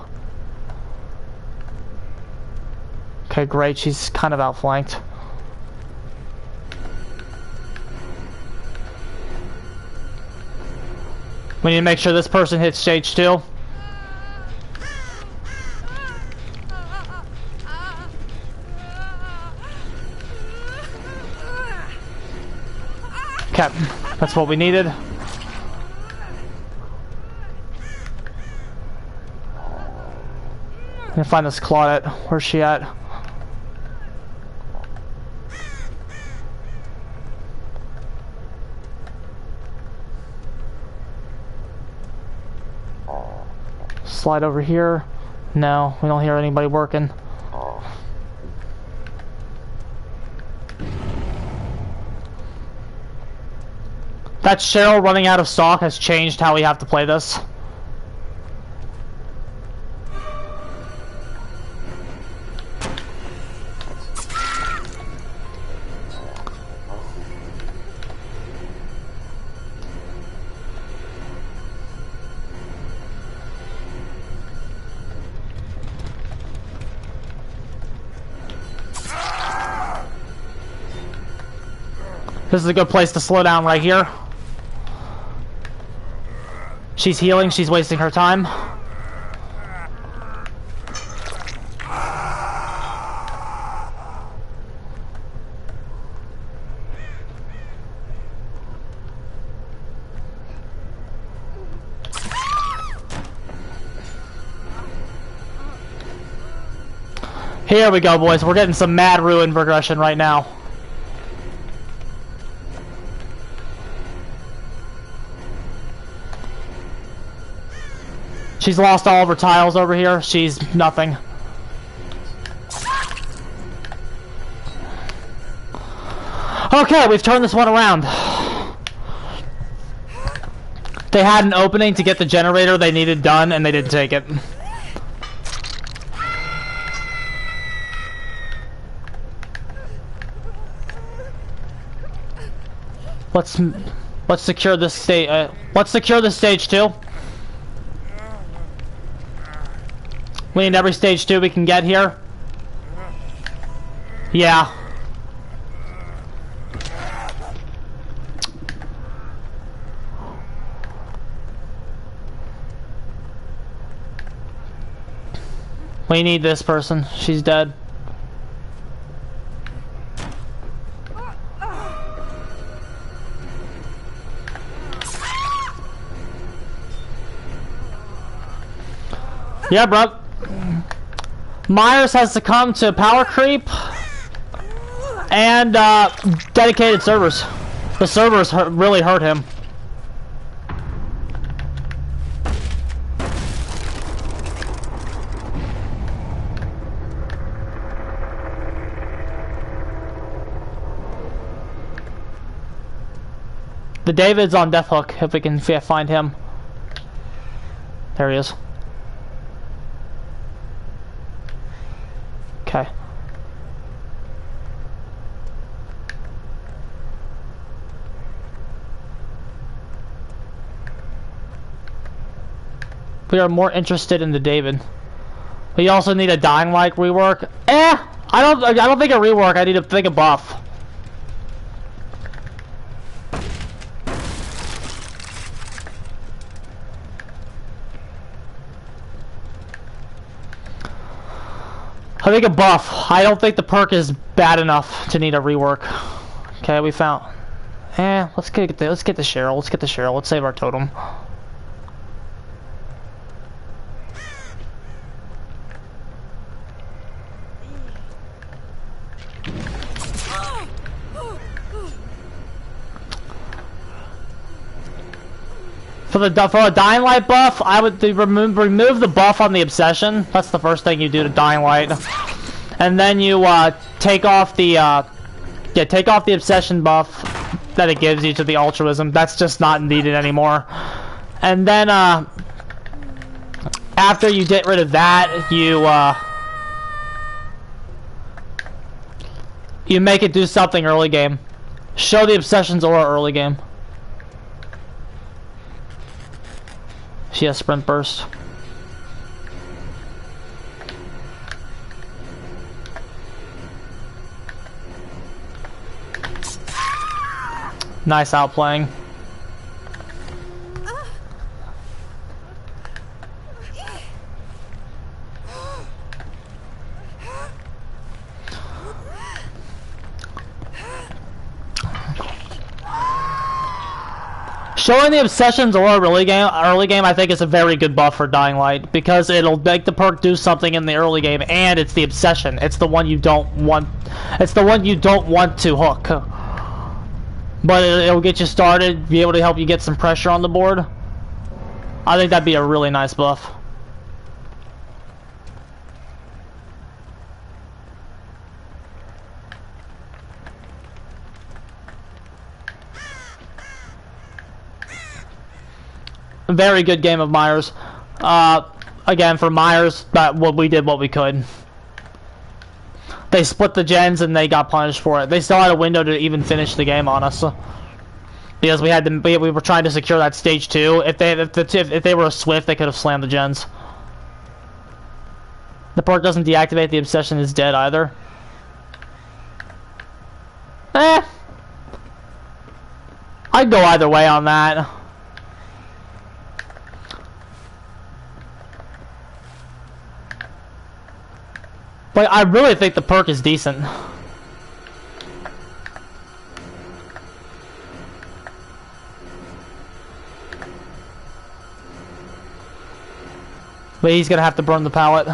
Okay, great. She's kind of outflanked. We need to make sure this person hits stage 2. Okay, that's what we needed. I'm gonna find this Claudette. Where's she at? Slide over here. No, we don't hear anybody working. That Cheryl running out of stock has changed how we have to play this. This is a good place to slow down right here. She's healing. She's wasting her time. Here we go, boys. We're getting some mad ruin progression right now. She's lost all of her tiles over here. She's nothing. Okay, we've turned this one around. They had an opening to get the generator they needed done, and they didn't take it. Let's secure this stage. Let's secure this stage 2. We need every stage 2 we can get here. Yeah. We need this person. She's dead. Yeah, bro. Myers has succumbed to power creep and dedicated servers. The servers really hurt him. The David's on death hook, if we can find him. There he is. Okay. We are more interested in the David. We also need a Dying Light rework. I don't think a rework. I need to think a buff. I think a buff. I don't think the perk is bad enough to need a rework. Okay, we found. Let's get the Cheryl. Let's get the Cheryl. Let's save our totem. For a Dying Light buff, I would remove the buff on the Obsession. That's the first thing you do to Dying Light, and then you take off the Obsession buff that it gives you to the Altruism. That's just not needed anymore. And then after you get rid of that, you make it do something early game. Show the Obsession's aura early game. She has sprint burst. Nice outplaying. Showing the Obsessions or early game, I think is a very good buff for Dying Light because it'll make the perk do something in the early game, and it's the Obsession. It's the one you don't want. It's the one you don't want to hook, but it'll get you started, be able to help you get some pressure on the board. I think that'd be a really nice buff. Very good game of Myers. Again, for Myers, we did what we could. They split the gens and they got punished for it. They still had a window to even finish the game on us, because we were trying to secure that stage 2. If they were a Swift, they could have slammed the gens. The perk doesn't deactivate. The Obsession is dead either. I'd go either way on that. But I really think the perk is decent. But he's gonna have to burn the pallet.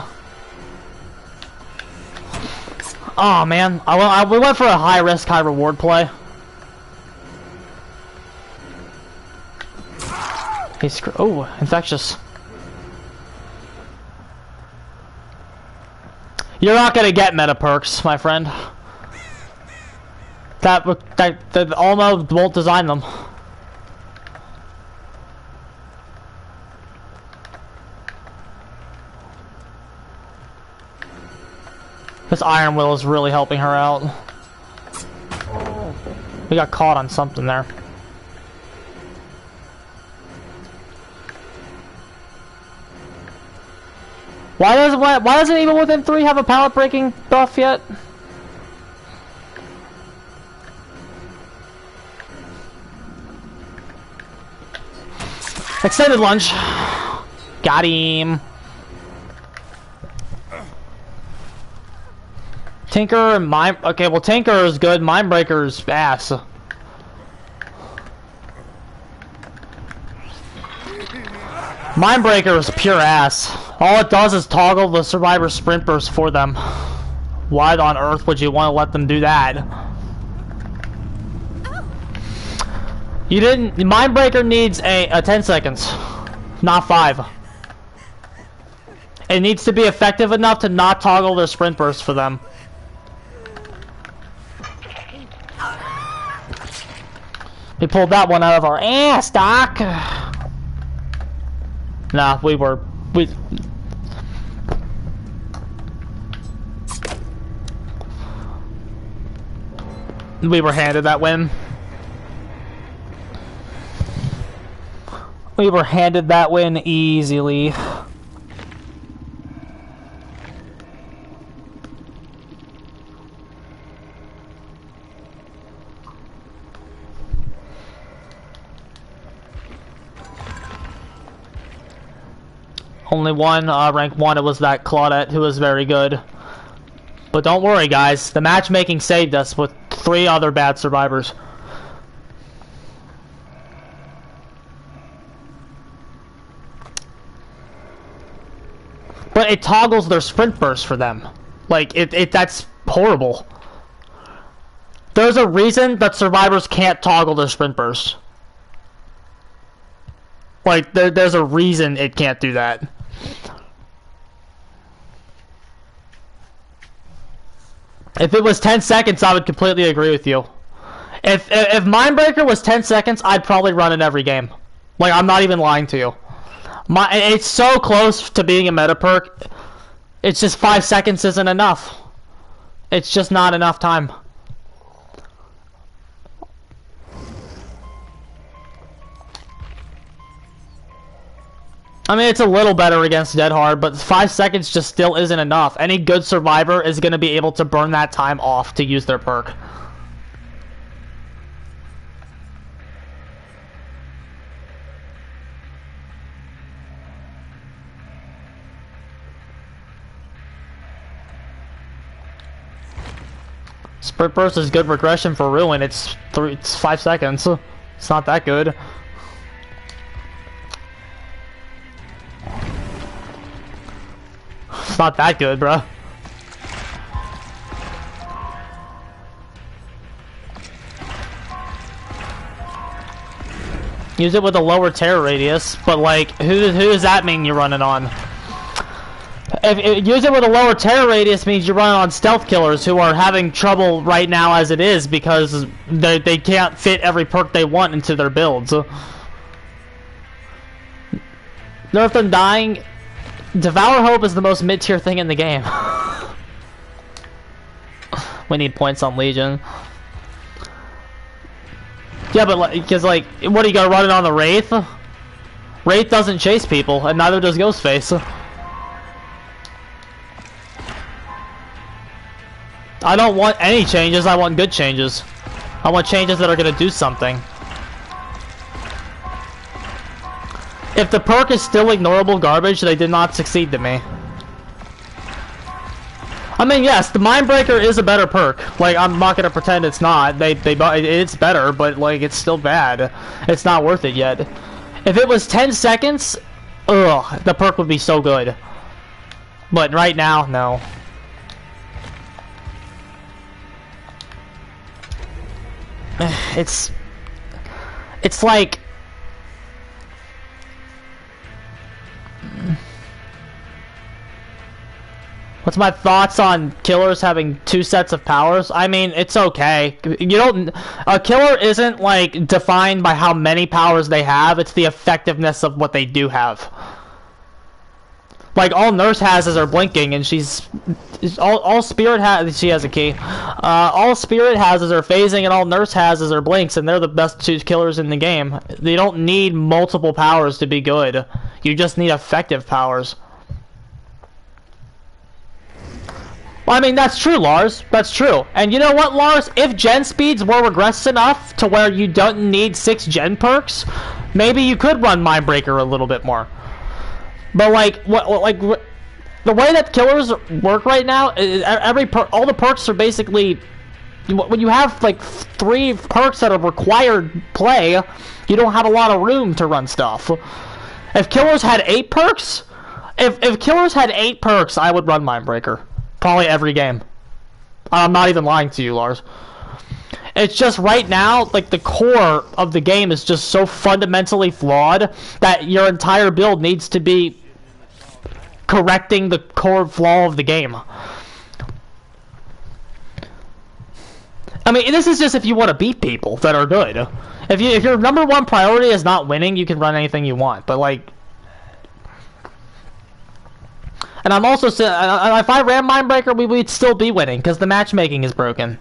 Oh man, we went for a high risk, high reward play. He's oh, infectious. You're not gonna get meta perks, my friend. That Almo won't design them. This Iron Will is really helping her out. We got caught on something there. Why doesn't Evil Within 3 have a pallet breaking buff yet? Extended lunge. Got him. Tinker and Mine. Okay, well, Tinker is good. Mindbreaker's ass. Mindbreaker is pure ass. All it does is toggle the survivor sprint burst for them. Why on earth would you want to let them do that? You didn't. Mindbreaker needs a 10 seconds, not 5. It needs to be effective enough to not toggle their sprint burst for them. We pulled that one out of our ass, Doc. Nah, we were handed that win. We were handed that win easily. Only one rank 1, it was that Claudette who was very good. But don't worry guys, the matchmaking saved us with 3 other bad survivors. But it toggles their sprint burst for them. Like, that's horrible. There's a reason that survivors can't toggle their sprint burst. Like, there's a reason it can't do that. If it was 10 seconds, I would completely agree with you. If Mindbreaker was 10 seconds, I'd probably run it every game. Like, I'm not even lying to you. It's so close to being a meta perk. It's just 5 seconds isn't enough. It's just not enough time. I mean, it's a little better against Dead Hard, but 5 seconds just still isn't enough. Any good survivor is going to be able to burn that time off to use their perk. Sprint Burst is good regression for Ruin. It's 5 seconds. It's not that good. It's not that good, bruh. Use it with a lower terror radius, but like, who does that mean you're running on? If use it with a lower terror radius means you're running on stealth killers who are having trouble right now as it is because they can't fit every perk they want into their builds. Nerf them dying. Devour Hope is the most mid-tier thing in the game. We need points on Legion. Yeah, but like, because like, what are you gonna run it on the Wraith? Wraith doesn't chase people, and neither does Ghostface. I don't want any changes, I want good changes. I want changes that are gonna do something. If the perk is still ignorable garbage, they did not succeed to me. I mean, yes, the Mindbreaker is a better perk. Like, I'm not gonna pretend it's not. It's better, but like, it's still bad. It's not worth it yet. If it was 10 seconds, ugh, the perk would be so good. But right now, no. It's like... What's my thoughts on killers having 2 sets of powers? I mean, it's okay. A killer isn't like defined by how many powers they have, it's the effectiveness of what they do have. Like, all Nurse has is her blinking, and all Spirit has, she has a key. All Spirit has is her phasing, and all Nurse has is her blinks, and they're the best 2 killers in the game. They don't need multiple powers to be good. You just need effective powers. I mean, that's true, Lars. That's true. And you know what, Lars? If gen speeds were regressed enough to where you don't need 6 gen perks, maybe you could run Mindbreaker a little bit more. But like, the way that killers work right now, all the perks are basically, when you have like 3 perks that are required play, you don't have a lot of room to run stuff. If killers had 8 perks, if killers had 8 perks, I would run Mindbreaker. Probably every game. I'm not even lying to you, Lars. It's just right now, like, the core of the game is just so fundamentally flawed that your entire build needs to be correcting the core flaw of the game. I mean, this is just if you want to beat people that are good. If your number 1 priority is not winning, you can run anything you want. But, like... And I'm also saying, if I ran Mindbreaker, we'd still be winning, because the matchmaking is broken.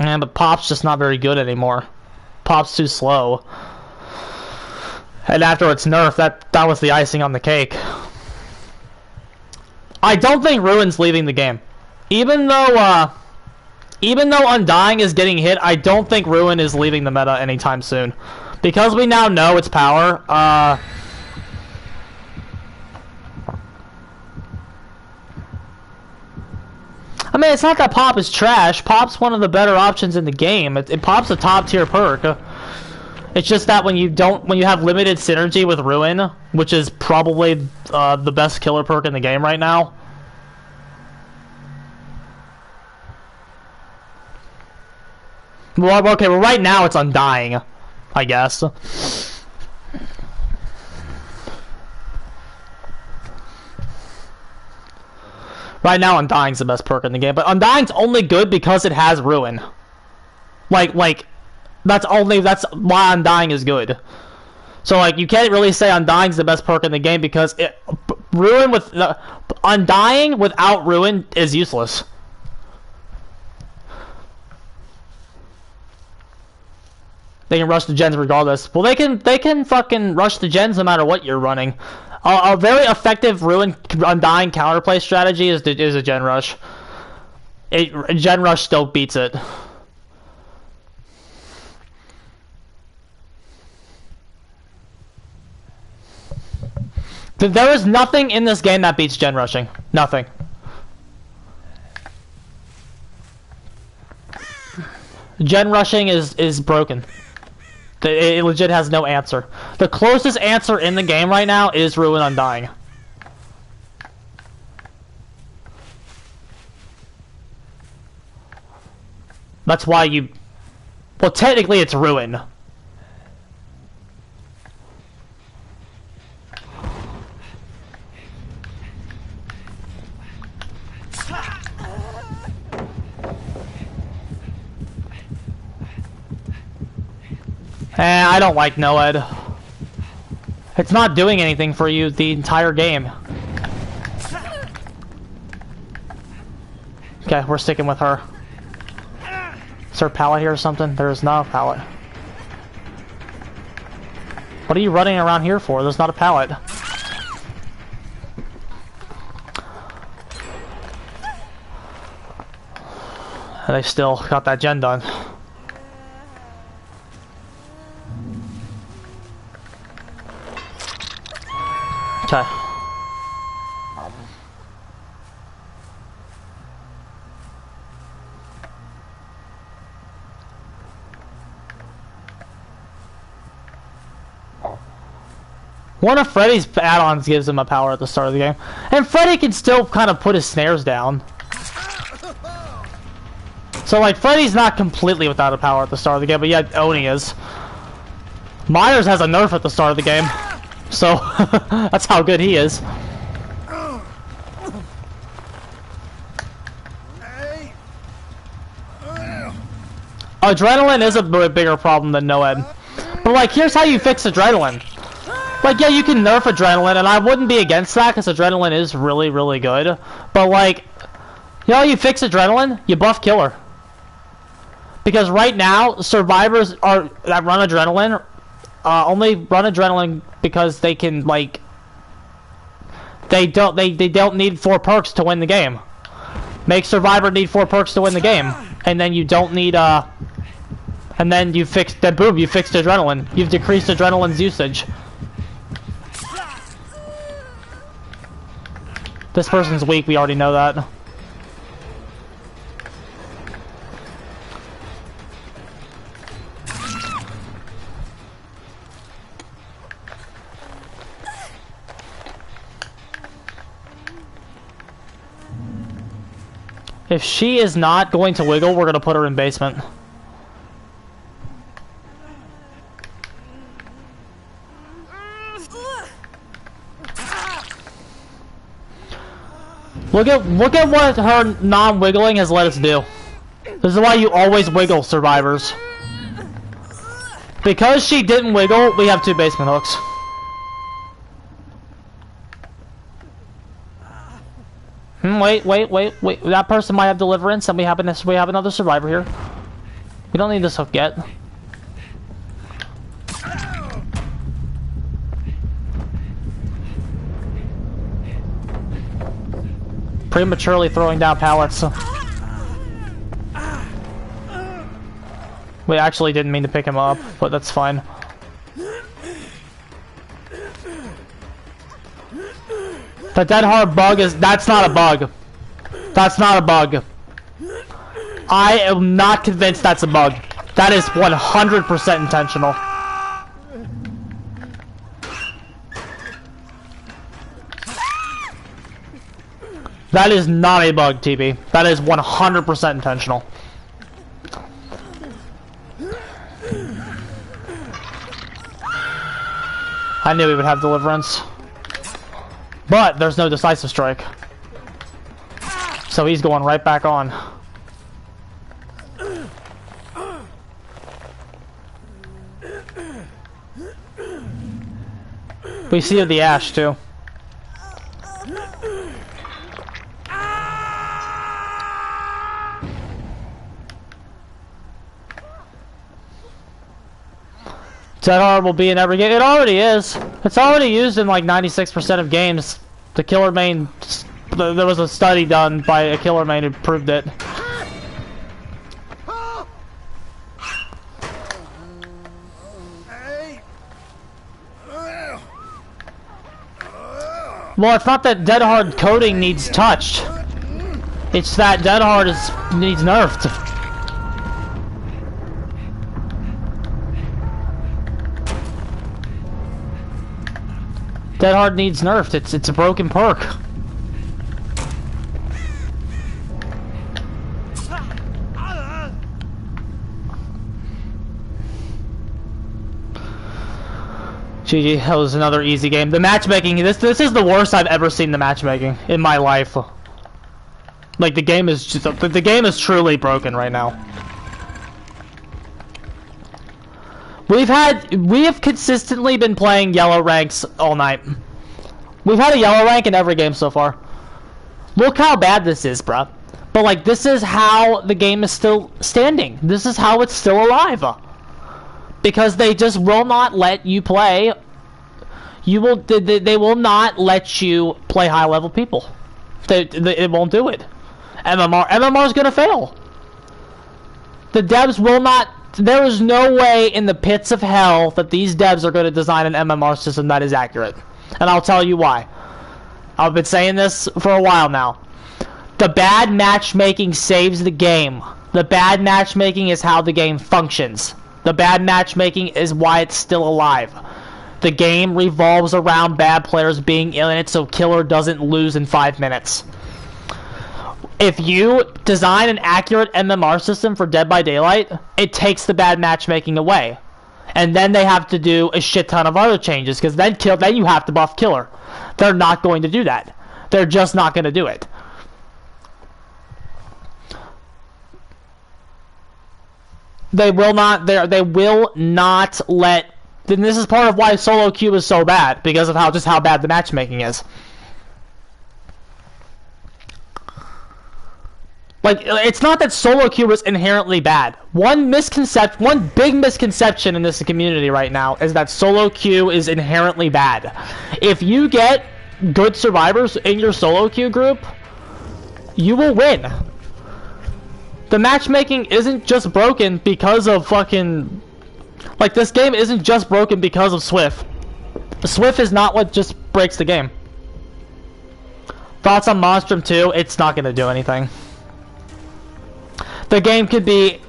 Yeah, but Pop's just not very good anymore. Pop's too slow. And after its nerf, that was the icing on the cake. I don't think Ruin's leaving the game. Even though Undying is getting hit, I don't think Ruin is leaving the meta anytime soon. Because we now know its power, I mean, it's not that Pop is trash. Pop's one of the better options in the game. Pop's a top tier perk. It's just that when you have limited synergy with Ruin, which is probably the best killer perk in the game right now. Well, okay, well right now it's Undying, I guess. Right now, Undying's the best perk in the game, but Undying's only good because it has Ruin. Like, that's why Undying is good. So, like, you can't really say Undying's the best perk in the game because Undying without Ruin is useless. They can rush the gens regardless. Well, they can fucking rush the gens no matter what you're running. A very effective Ruin Undying counterplay strategy is a gen rush. Gen rush still beats it. There is nothing in this game that beats gen rushing. Nothing. Gen rushing is broken. It legit has no answer. The closest answer in the game right now is Ruin Undying. That's why you... Well, technically it's Ruin. I don't like Noed. It's not doing anything for you the entire game. Okay, we're sticking with her. Is there a pallet here or something? There is not a pallet. What are you running around here for? There's not a pallet. And they still got that gen done. Okay. One of Freddy's add-ons gives him a power at the start of the game. And Freddy can still kind of put his snares down. So, like, Freddy's not completely without a power at the start of the game, but yet Oni is. Myers has a nerf at the start of the game. So, that's how good he is. Adrenaline is a bigger problem than NOED. But, like, here's how you fix adrenaline. Like, yeah, you can nerf adrenaline, and I wouldn't be against that, because adrenaline is really, really good. But, like, you know how you fix adrenaline? You buff killer. Because right now, survivors that run adrenaline only run adrenaline because they can, like, they don't need 4 perks to win the game. Make survivor need 4 perks to win the game, and then you don't need and then you fixed boom, you fixed adrenaline. You've decreased adrenaline's usage. This person's weak, we already know that. If she is not going to wiggle, we're going to put her in basement. Look at what her non-wiggling has let us do. This is why you always wiggle, survivors. Because she didn't wiggle, we have 2 basement hooks. Wait. That person might have deliverance, and we have another survivor here. We don't need this hook yet. Prematurely throwing down pallets. We actually didn't mean to pick him up, but that's fine. The dead hard bug that's not a bug. That's not a bug. I am not convinced that's a bug. That is 100% intentional. That is not a bug, TB. That is 100% intentional. I knew he would have deliverance. But there's no decisive strike. So he's going right back on. We see the ash too. Dead hard will be in every game. It already is. It's already used in like 96% of games. The killer main, there was a study done by a killer main who proved it. Well, it's not that dead hard coding needs touched. It's that dead hard needs nerfed. Dead hard needs nerfed. It's a broken perk. GG, that was another easy game. The matchmaking, this is the worst I've ever seen the matchmaking in my life. Like the game is truly broken right now. We have consistently been playing yellow ranks all night. We've had a yellow rank in every game so far. Look how bad this is, bruh. But like, this is how the game is still standing. This is how it's still alive. Because they just will not let you play. They will not let you play high level people. It won't do it. MMR is gonna fail. The devs will not. There is no way in the pits of hell that these devs are going to design an MMR system that is accurate. And I'll tell you why. I've been saying this for a while now. The bad matchmaking saves the game. The bad matchmaking is how the game functions. The bad matchmaking is why it's still alive. The game revolves around bad players being in it so killer doesn't lose in 5 minutes. If you design an accurate MMR system for Dead by Daylight, it takes the bad matchmaking away. And then they have to do a shit ton of other changes, because then you have to buff killer. They're not going to do that. They're just not going to do it. They will not. They will not let. Then this is part of why solo queue is so bad, because of how bad the matchmaking is. Like, it's not that solo queue is inherently bad. One big misconception in this community right now is that solo queue is inherently bad. If you get good survivors in your solo queue group, you will win. The matchmaking isn't just broken because of fucking... Like, this game isn't just broken because of Swift. Swift is not what just breaks the game. Thoughts on Monstrum 2? It's not gonna do anything. The game could be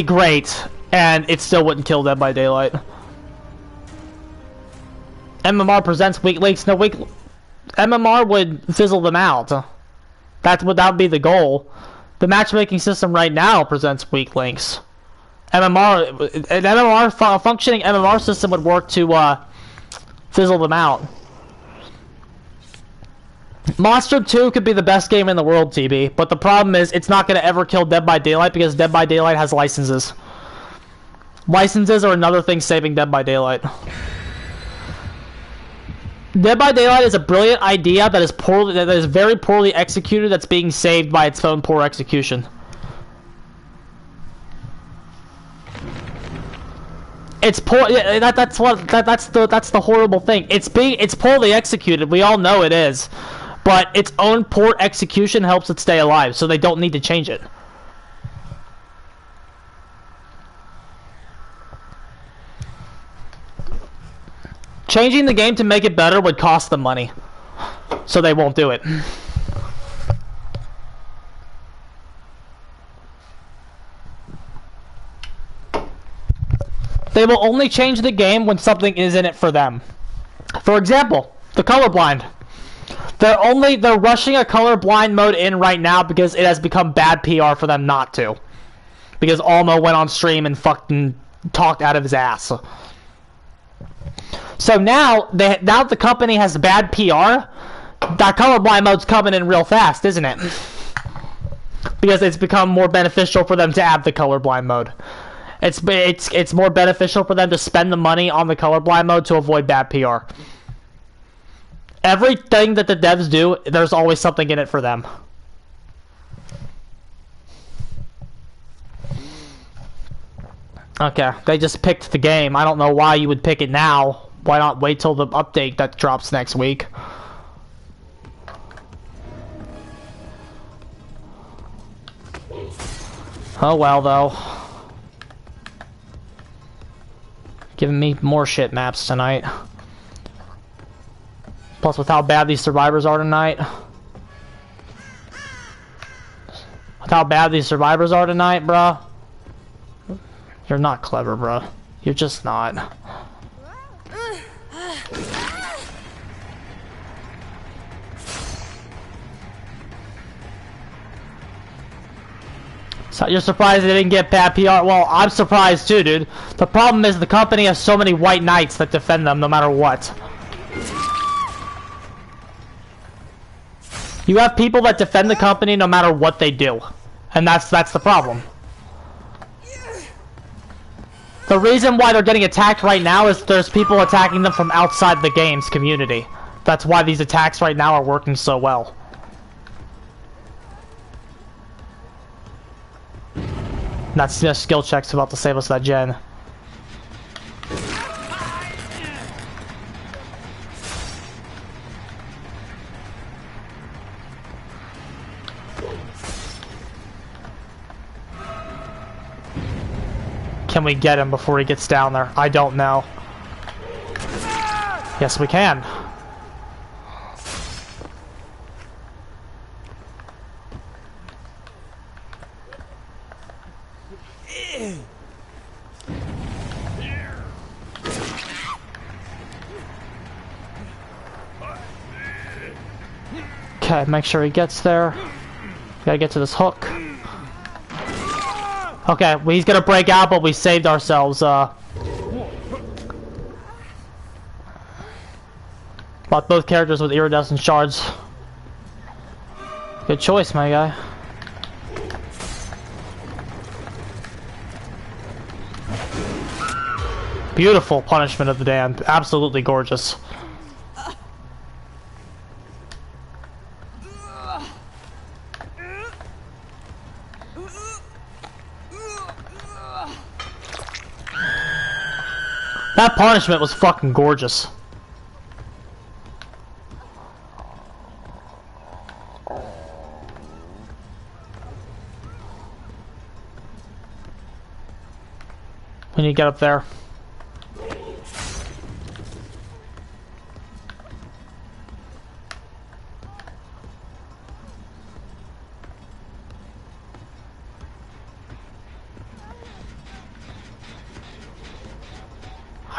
great, and it still wouldn't kill Dead by Daylight. MMR presents weak links. No, MMR would fizzle them out. That would be the goal. The matchmaking system right now presents weak links. Functioning MMR system would work to fizzle them out. Monster 2 could be the best game in the world, TB, but the problem is it's not going to ever kill Dead by Daylight because Dead by Daylight has licenses. Licenses are another thing saving Dead by Daylight. Dead by Daylight is a brilliant idea that is very poorly executed, that's being saved by its own poor execution. It's poor. That's the horrible thing. It's poorly executed. We all know it is, but its own poor execution helps it stay alive, so they don't need to change it. Changing the game to make it better would cost them money, so they won't do it. They will only change the game when something is in it for them. For example, the colorblind. They're rushing a colorblind mode in right now because it has become bad PR for them not to. Because Almo went on stream and fucking talked out of his ass. So now the company has bad PR. That colorblind mode's coming in real fast, isn't it? Because it's become more beneficial for them to add the colorblind mode. It's more beneficial for them to spend the money on the colorblind mode to avoid bad PR. Everything that the devs do, there's always something in it for them. Okay, they just picked the game. I don't know why you would pick it now. Why not wait till the update that drops next week? Oh well, though. Giving me more shit maps tonight. Plus, with how bad these survivors are tonight. With how bad these survivors are tonight, bruh. You're not clever, bruh. You're just not. So you're surprised they didn't get bad PR? Well, I'm surprised too, dude. The problem is the company has so many white knights that defend them no matter what. You have people that defend the company no matter what they do. And that's the problem. The reason why they're getting attacked right now is there's people attacking them from outside the game's community. That's why these attacks right now are working so well. That's just skill checks about to save us that gen. Can we get him before he gets down there? I don't know. Yes, we can. Okay, make sure he gets there. Gotta get to this hook. Okay, well, he's gonna break out, but we saved ourselves. Bought both characters with iridescent shards. Good choice, my guy. Beautiful punishment of the damned. Absolutely gorgeous. That punishment was fucking gorgeous. We need to get up there.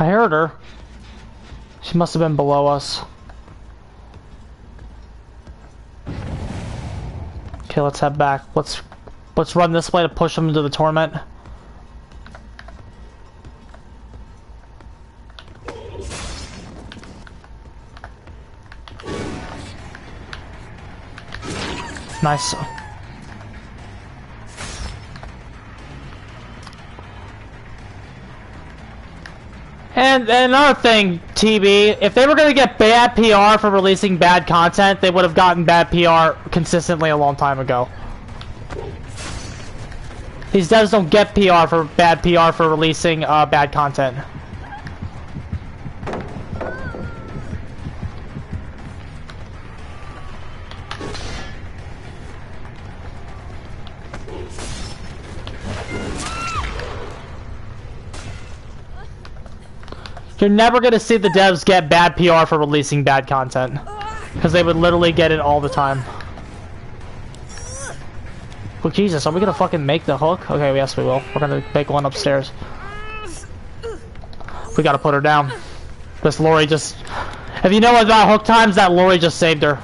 I heard her. She must have been below us. Okay, let's head back. Let's run this way to push them into the torment. Nice. And another thing, TB, if they were going to get bad PR for releasing bad content, they would have gotten bad PR consistently a long time ago. These devs don't get bad PR for releasing bad content. You're never gonna see the devs get bad PR for releasing bad content, because they would literally get it all the time. Well, Jesus, are we gonna fucking make the hook? Okay, yes we will. We're gonna make one upstairs. We gotta put her down. This Lori just... If you know about hook times, that Lori just saved her.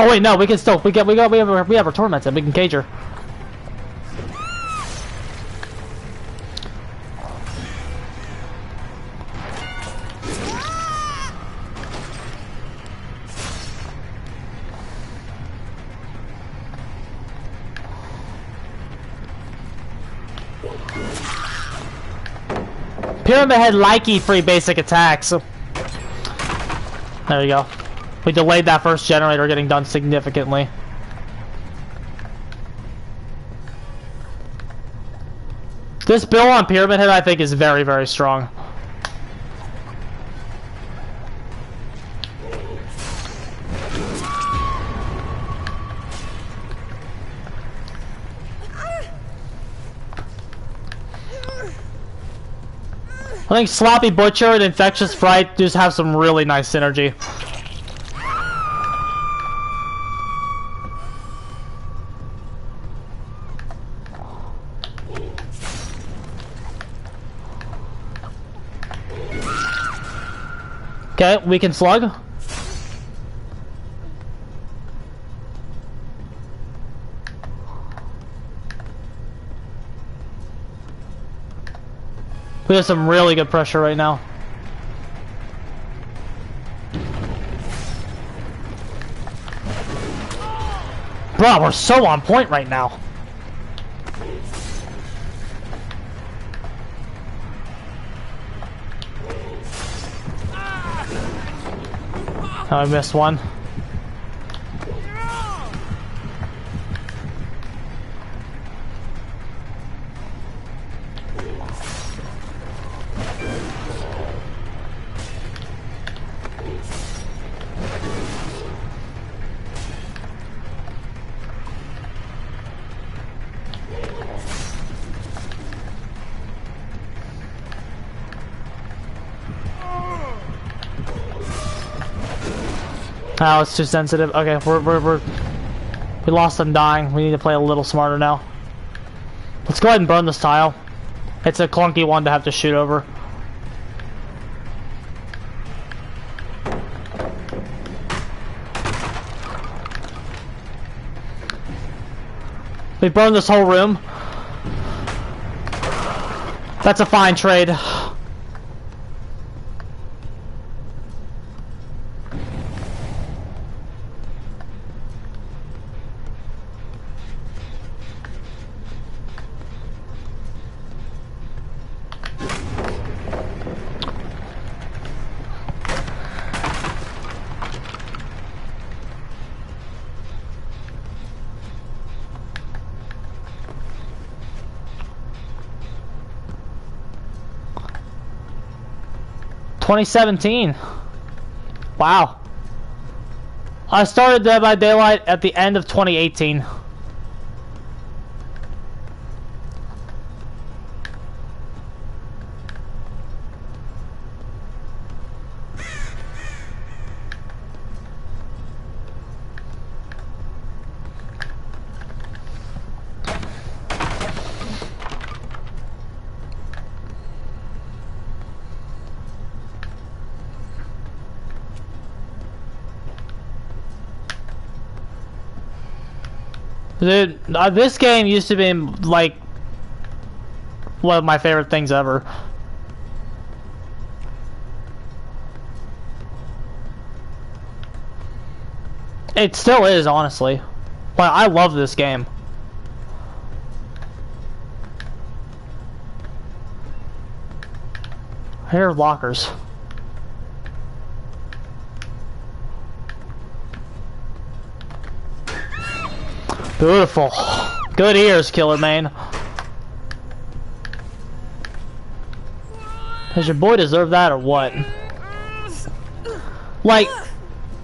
Oh wait, no, we can still... We have her tormented. We can cage her. Pyramid Head likey free basic attacks. There you go. We delayed that first generator getting done significantly. This build on Pyramid Head I think is very, very strong. I think Sloppy Butcher and Infectious Fright just have some really nice synergy. Okay, we can slug. We have some really good pressure right now. Bro, we're so on point right now. Oh, I missed one. Oh, it's too sensitive. Okay, we lost them dying. We need to play a little smarter now. Let's go ahead and burn this tile. It's a clunky one to have to shoot over. We burned this whole room. That's a fine trade. ...2017. Wow. I started Dead by Daylight at the end of 2018. Dude, this game used to be, like, one of my favorite things ever. It still is, honestly. Like, I love this game. I hear lockers. Beautiful. Good ears, Killer Mane. Does your boy deserve that or what? Like,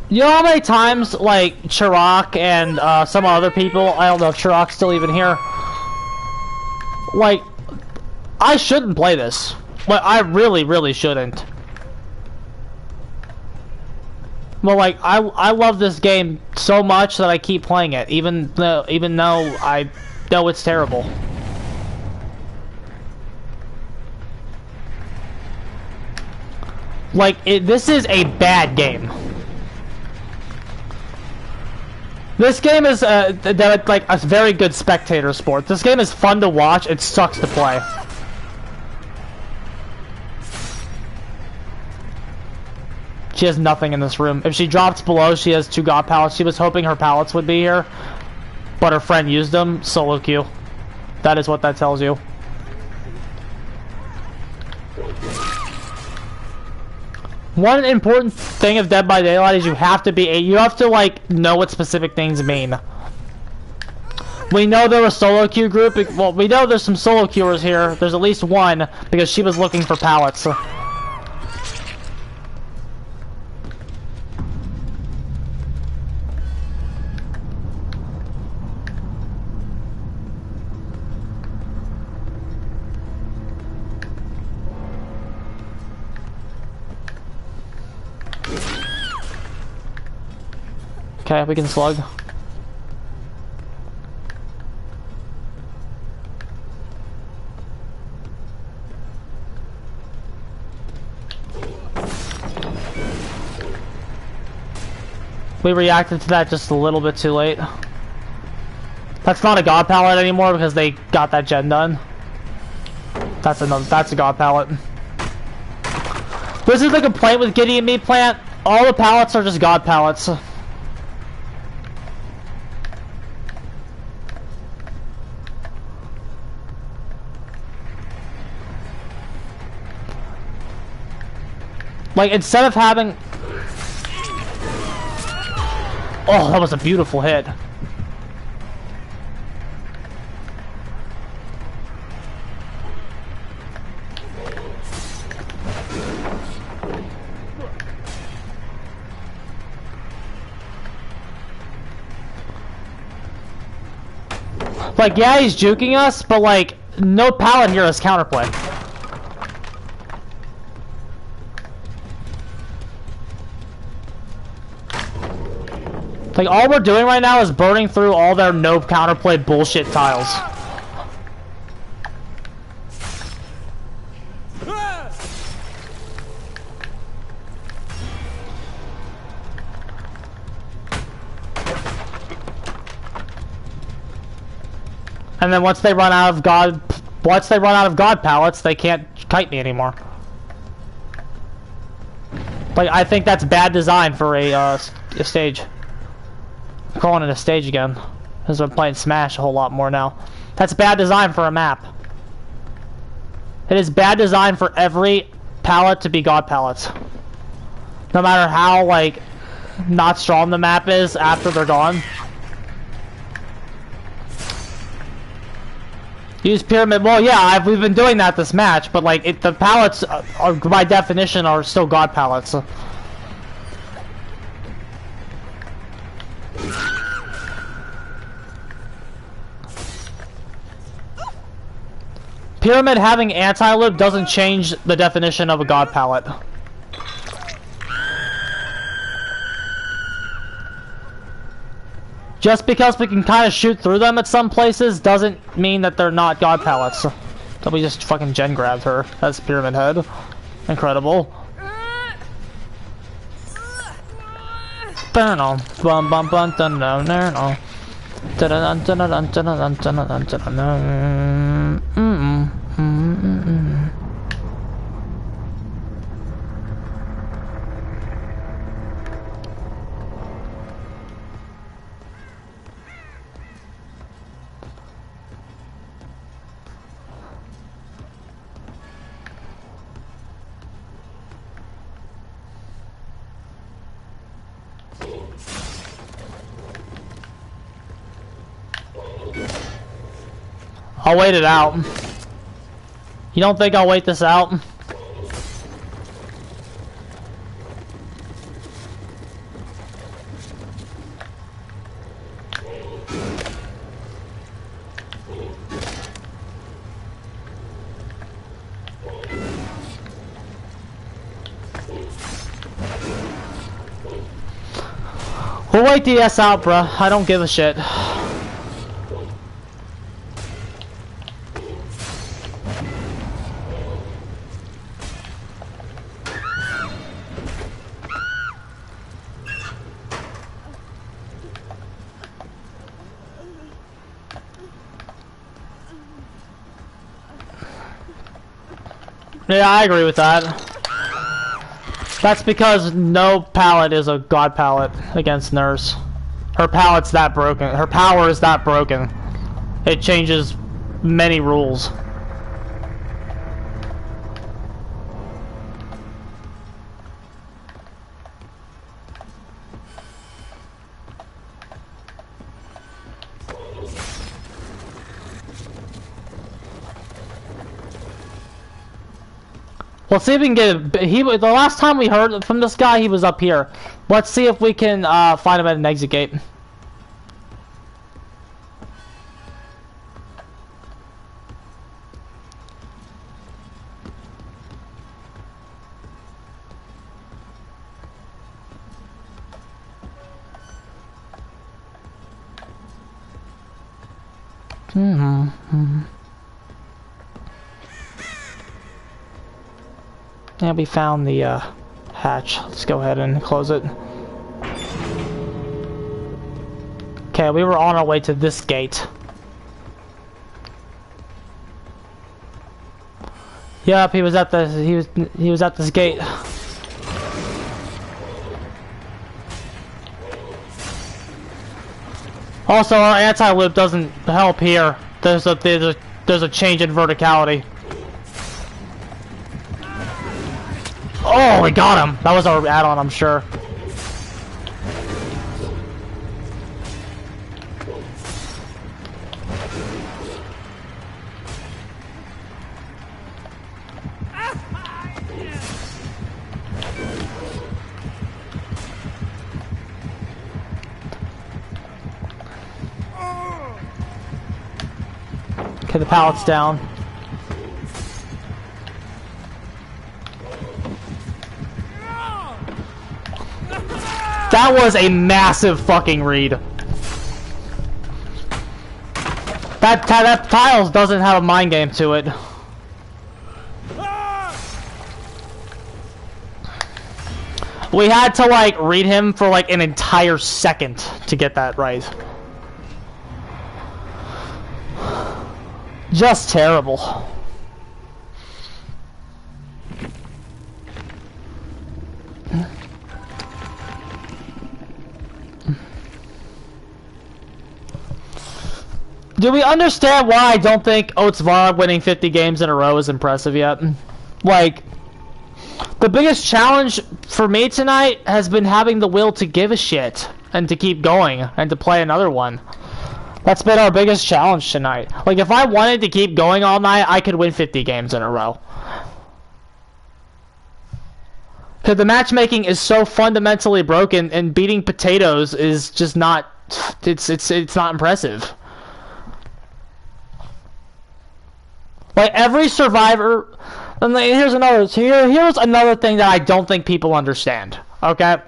you know how many times, like, Chirac and some other people, I don't know if Chirac's still even here. Like, I shouldn't play this. Like, I really, really shouldn't. Well, like, I love this game so much that I keep playing it, even though I know it's terrible. Like, this is a bad game. This game is like a very good spectator sport. This game is fun to watch. It sucks to play. She has nothing in this room. If she drops below, she has 2 god pallets. She was hoping her pallets would be here, but her friend used them. Solo queue. That is what that tells you. One important thing of Dead by Daylight is you have to like know what specific things mean. We know they're a solo queue group. Well, we know there's some solo queuers here. There's at least one because she was looking for pallets. Okay, we can slug. We reacted to that just a little bit too late. That's not a god pallet anymore because they got that gen done. That's a god pallet. This is the complaint with Gideon Meat Plant. All the pallets are just god pallets. Like, instead of having... Oh, that was a beautiful hit. Like, yeah, he's juking us, but, like, no pallet here is counterplay. Like, all we're doing right now is burning through all their no counterplay bullshit tiles. And then once they run out of God pallets, they can't kite me anymore. Like, I think that's bad design for a stage. I'm calling it a stage again, because I'm playing Smash a whole lot more now. That's bad design for a map. It is bad design for every pallet to be God pallets. No matter how, like, not strong the map is after they're gone. Use pyramid. Well, yeah, we've been doing that this match, but like the pallets are, by definition, are still God pallets. Pyramid having anti-loop doesn't change the definition of a God pallet. Just because we can kind of shoot through them at some places doesn't mean that they're not God pallets. So we just fucking gen grabbed her. That's Pyramid Head. Incredible. I'll wait it out. You don't think I'll wait this out? We'll wait the S out, bruh. I don't give a shit. Yeah, I agree with that. That's because no pallet is a God pallet against Nurse. Her pallet's that broken. Her power is that broken. It changes many rules. Let's see if we can get the last time we heard from this guy, he was up here. Let's see if we can find him at an exit gate. Yeah, we found the hatch. Let's go ahead and close it. Okay, we were on our way to this gate. Yep, he was at this gate. Also, our anti-loop doesn't help here. There's a change in verticality. Oh, we got him! That was our add-on, I'm sure. Okay, the pallet's down. That was a massive fucking read. That Tiles doesn't have a mind game to it. We had to like read him for like an entire second to get that right. Just terrible. Do we understand why I don't think Oatsvara winning 50 games in a row is impressive yet? Like, the biggest challenge for me tonight has been having the will to give a shit and to keep going and to play another one. That's been our biggest challenge tonight. Like, if I wanted to keep going all night, I could win 50 games in a row. Because the matchmaking is so fundamentally broken, and beating potatoes is just not... It's not impressive. Like, every survivor... And here's another thing that I don't think people understand, okay?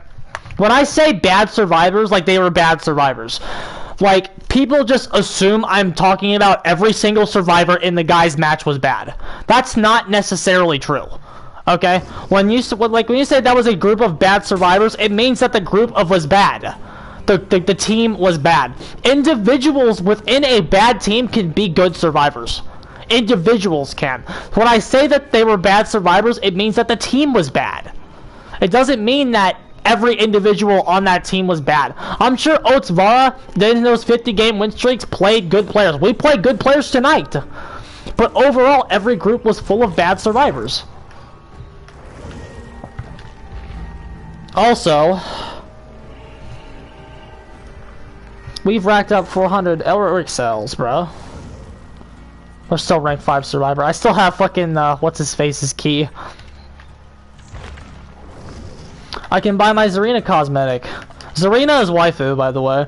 When I say bad survivors, like, they were bad survivors. Like, people just assume I'm talking about every single survivor in the guy's match was bad. That's not necessarily true, okay? When you say that was a group of bad survivors, it means that the group was bad. The team was bad. Individuals within a bad team can be good survivors. Individuals can. When I say that they were bad survivors, it means that the team was bad. It doesn't mean that every individual on that team was bad. I'm sure Oatsvara, in those 50-game win streaks, played good players. We played good players tonight. But overall, every group was full of bad survivors. Also, we've racked up 400 Elric cells, bro. We're still rank 5 survivor. I still have fucking, what's-his-face's key. I can buy my Zarina cosmetic. Zarina is waifu, by the way.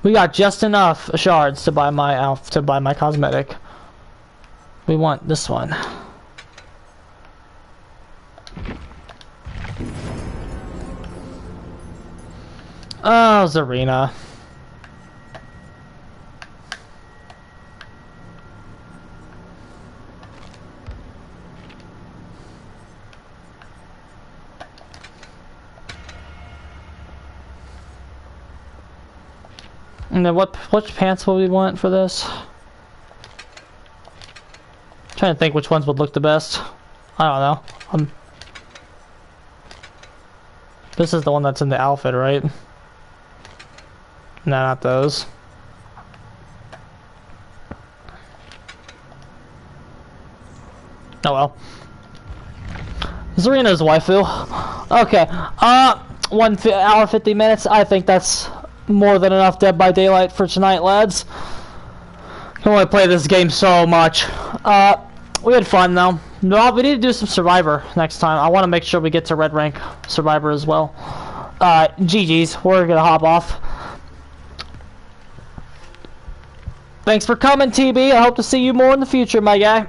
We got just enough shards to buy my cosmetic. We want this one. Oh, Zarina. And then which pants will we want for this? I'm trying to think which ones would look the best. I don't know. This is the one that's in the outfit, right? No, not those. Oh well. Zarina's waifu. Okay. 1 hour 50 minutes. I think that's more than enough Dead by Daylight for tonight, lads. I can only play this game so much. We had fun though. No, we need to do some Survivor next time. I want to make sure we get to red rank Survivor as well. GG's. We're gonna hop off. Thanks for coming, TB. I hope to see you more in the future, my guy.